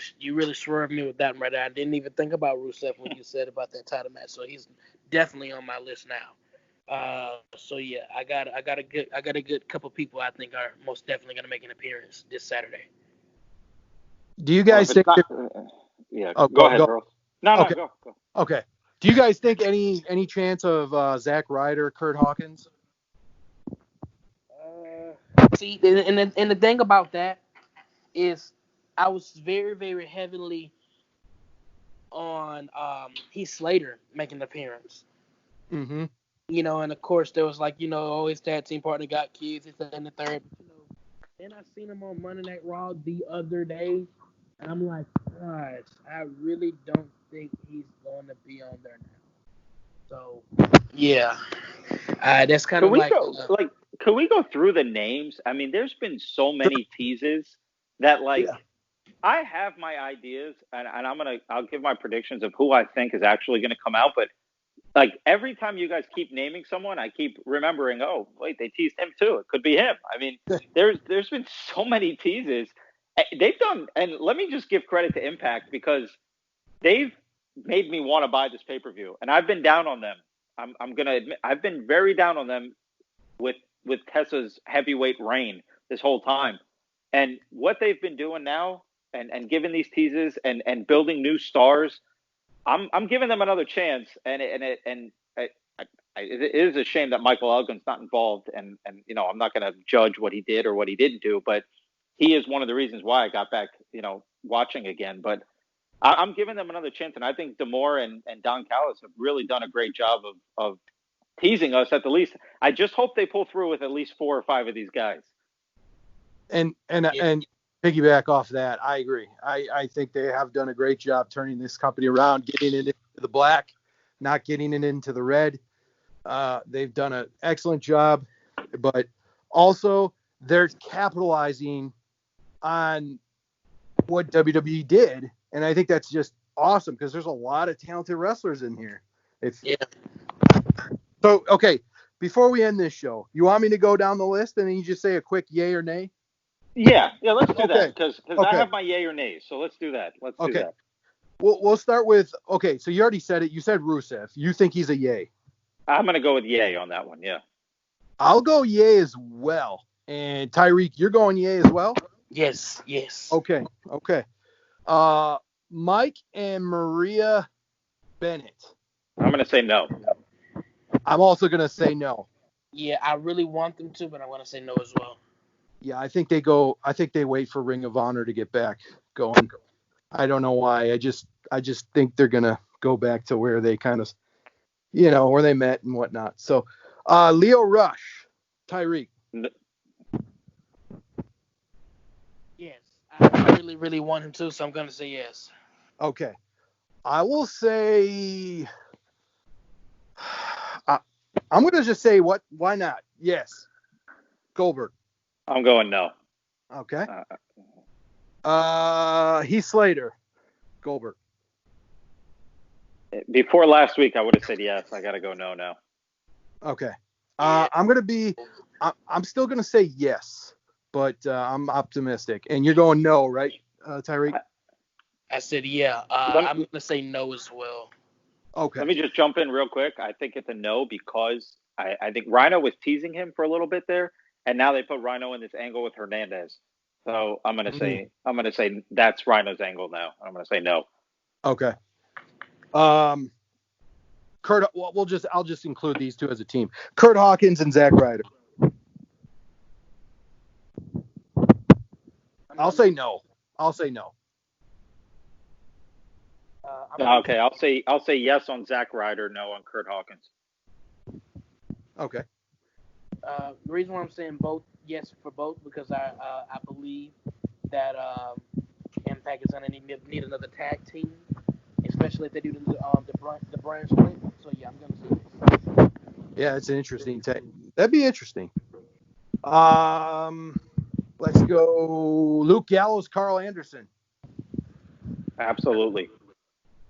swerved me with that one right there. I didn't even think about Rusev when you said about that title match. So he's definitely on my list now. So yeah, I got a good couple people I think are most definitely gonna make an appearance this Saturday. Do you guys think? Yeah. Oh, go ahead, Hurls. No, okay. go. Okay. Do you guys think any chance of Zack Ryder, Kurt Hawkins? See, and the thing about that is, I was very, very heavily on Heath Slater making an appearance. Mm-hmm. You know, and of course there was like, oh, his tag team partner got kids, this and the third. Then I seen him on Monday Night Raw the other day, and I'm like, gosh, I really don't think he's going to be on there now. So, yeah, that's kind of like. Could we go through the names? I mean, there's been so many teases that I have my ideas, and I'll give my predictions of who I think is actually going to come out. But like every time you guys keep naming someone, I keep remembering, oh wait, they teased him too. It could be him. I mean, there's been so many teases they've done, and let me just give credit to Impact because they've made me want to buy this pay-per-view, and I've been down on them. I'm gonna admit I've been very down on them with Tessa's heavyweight reign this whole time, and what they've been doing now, and giving these teases and building new stars. I'm giving them another chance, and it is a shame that Michael Elgin's not involved, and I'm not going to judge what he did or what he didn't do, but he is one of the reasons why I got back, watching again. But I'm giving them another chance, and I think D'Amore and Don Callis have really done a great job of teasing us at the least. I just hope they pull through with at least 4 or 5 of these guys. And piggyback off that, I agree. I think they have done a great job turning this company around, getting it into the black, not getting it into the red. They've done an excellent job, but also they're capitalizing on what WWE did, and I think that's just awesome because there's a lot of talented wrestlers in here. So, okay, before we end this show, you want me to go down the list and then you just say a quick yay or nay? Yeah, let's do that because I have my yay or nay. So let's do that. Let's do that. We'll start with, okay, so you already said it. You said Rusev. You think he's a yay. I'm going to go with yay on that one, yeah. I'll go yay as well. And Tyreke, you're going yay as well? Yes. Okay. Mike and Maria Bennett. I'm going to say no. I'm also going to say no. Yeah, I really want them to, but I'm going to say no as well. Yeah, I think they wait for Ring of Honor to get back going. I don't know why. I just think they're going to go back to where they kind of, where they met and whatnot. So, Leo Rush, Tyreke. Yes, I really, really want him to, so I'm going to say yes. Okay. I will say, I'm going to just say why not? Yes. Goldberg. I'm going no. Okay. Heath Slater. Goldberg. Before last week, I would have said yes. I got to go no now. Okay. I'm still going to say yes, but I'm optimistic. And you're going no, right, Tyreke? I said yeah. I'm going to say no as well. Okay. Let me just jump in real quick. I think it's a no because I think Rhino was teasing him for a little bit there, and now they put Rhino in this angle with Hernandez. So I'm going to say that's Rhino's angle now. I'm going to say no. Okay. I'll just include these two as a team. Kurt Hawkins and Zack Ryder. I'll say no. Okay, I'll say yes on Zack Ryder, no on Kurt Hawkins. Okay. The reason why I'm saying both, yes for both, because I believe that Impact is gonna need another tag team, especially if they do the brand split. So yeah, I'm gonna say yes. Yeah, it's an interesting tag. That'd be interesting. Let's go Luke Gallows, Carl Anderson. Absolutely.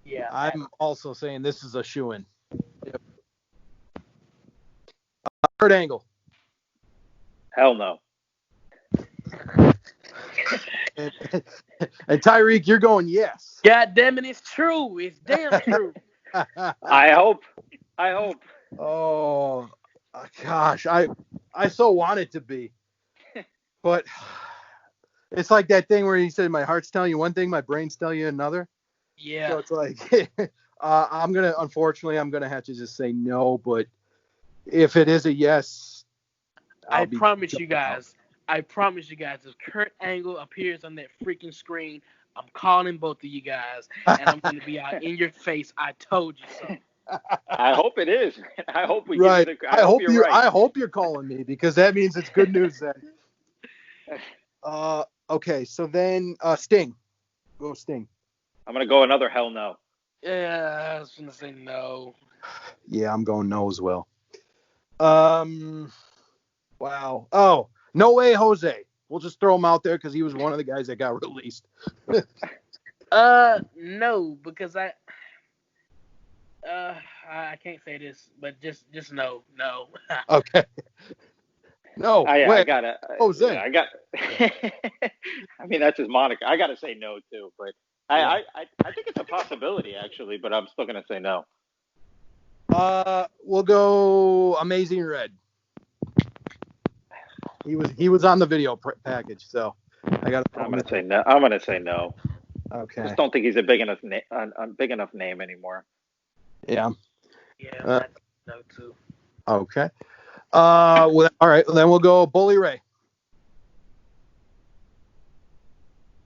Yeah. I'm also saying this is a shoo-in. Yep. Kurt Angle. Hell no. And Tyreek, you're going yes. God damn it, it's true. It's damn true. I hope. Oh, gosh, I so want it to be, but it's like that thing where he said, "My heart's telling you one thing, my brain's telling you another." Yeah. So it's like, unfortunately, I'm gonna have to just say no. But if it is a yes, I promise you guys, if Kurt Angle appears on that freaking screen, I'm calling both of you guys, and I'm going to be out in your face. I told you so. I hope it is. I hope we right. give you the. I hope you're right. I hope you're calling me because that means it's good news then. Okay, so then Sting. Go Sting. I'm gonna go another hell no. Yeah, I was gonna say no. Yeah, I'm going no as well. Wow. Oh, no way, Jose. We'll just throw him out there because he was one of the guys that got released. No, because I can't say this, but just no. Okay. No. I gotta. Jose. I got. I mean, that's his moniker. I gotta say no too, but I think it's a possibility actually, but I'm still gonna say no. We'll go Amazing Red. He was on the video package, so I got. I'm gonna say no. I'm gonna say no. Okay. I just don't think he's a big enough name anymore. Yeah. Yeah, no too. Okay. Well, all right. Then we'll go Bully Ray.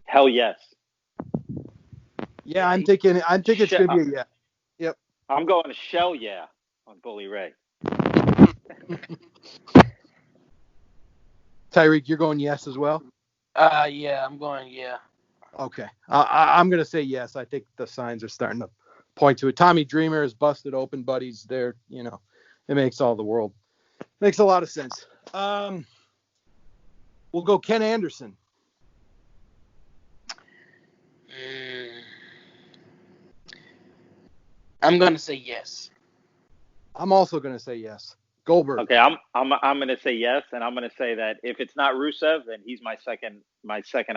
Hell yes. Yeah, I'm thinking it's gonna be a yeah. Yep. I'm going shell yeah on Bully Ray. Tyreek, you're going yes as well? Yeah, I'm going yeah. Okay. I'm going to say yes. I think the signs are starting to point to it. Tommy Dreamer is busted open, buddies. There, it makes all the world. Makes a lot of sense. We'll go Ken Anderson. I'm going to say yes. I'm also going to say yes. Goldberg. Okay, I'm going to say yes, and I'm going to say that if it's not Rusev, then he's my second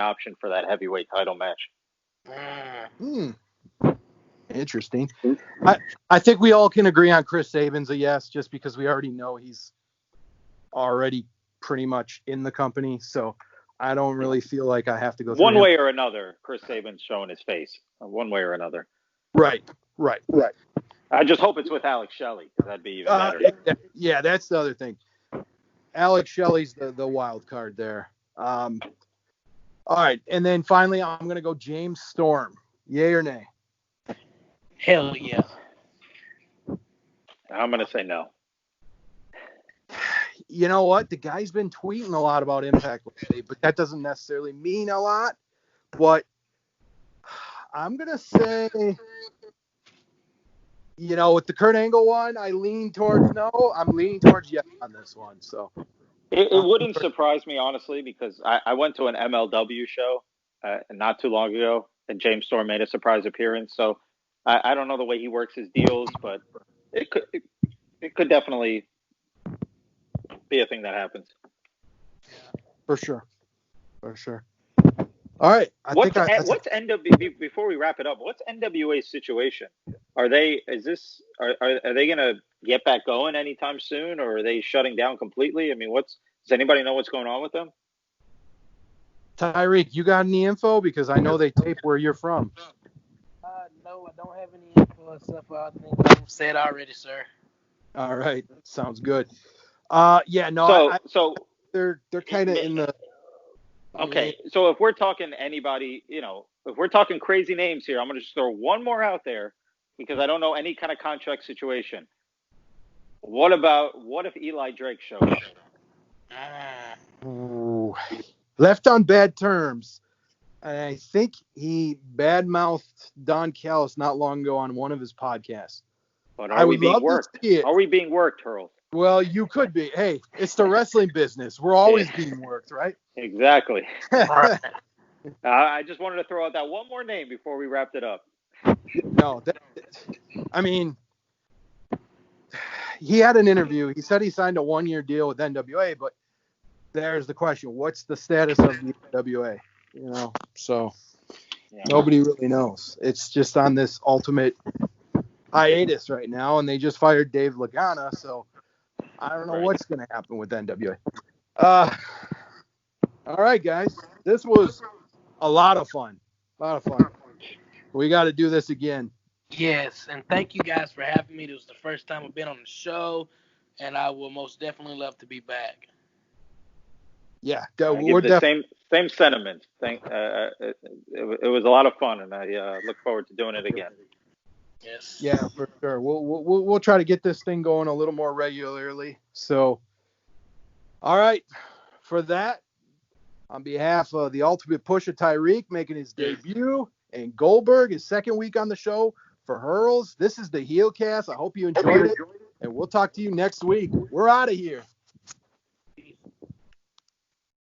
option for that heavyweight title match. Interesting. I think we all can agree on Chris Sabin's a yes, just because we already know he's already pretty much in the company. So I don't really feel like I have to go through one way or another. Chris Sabin's showing his face one way or another. Right. I just hope it's with Alex Shelley, because that'd be even better. Yeah, that's the other thing. Alex Shelley's the wild card there. All right, and then finally, I'm going to go James Storm. Yay or nay? Hell yeah. I'm going to say no. You know what? The guy's been tweeting a lot about Impact lately, but that doesn't necessarily mean a lot. But I'm going to say, with the Kurt Angle one, I lean towards no. I'm leaning towards yes on this one. So it wouldn't surprise me, honestly, because I went to an MLW show not too long ago, and James Storm made a surprise appearance. So I don't know the way he works his deals, but it could definitely be a thing that happens. For sure. All right. What's NW before we wrap it up? What's NWA's situation? Are they gonna get back going anytime soon, or are they shutting down completely? I mean, does anybody know what's going on with them? Tyreek, you got any info? Because I know they tape where you're from. No, I don't have any info except for all the things I've said already, sir. All right, sounds good. Yeah, no, So they're kind of in the. okay. So if we're talking anybody, if we're talking crazy names here, I'm gonna just throw one more out there because I don't know any kind of contract situation. What if Eli Drake shows up? Ooh. Left on bad terms. I think he badmouthed Don Callis not long ago on one of his podcasts. But I would love to see it. Are we being worked, Hurls? Well, you could be. Hey, it's the wrestling business. We're always being worked, right? Exactly. I just wanted to throw out that one more name before we wrapped it up. No, I mean, he had an interview. He said he signed a 1-year deal with NWA, but there's the question: what's the status of the NWA? So nobody really knows. It's just on this ultimate hiatus right now, and they just fired Dave Lagana, so I don't know what's going to happen with NWA. All right, guys, this was a lot of fun. We got to do this again. Yes, and thank you guys for having me. This was the first time I've been on the show, and I will most definitely love to be back. Yeah, we're the same sentiments. It was a lot of fun, and I look forward to doing it again. Yes. Yeah, for sure. We'll try to get this thing going a little more regularly. So, all right, for that, on behalf of the Ultimate Pusher Tyreke making his debut, and Goldberg his second week on the show, for Hurls, this is the Heelcast. I hope you enjoyed it, and we'll talk to you next week. We're out of here.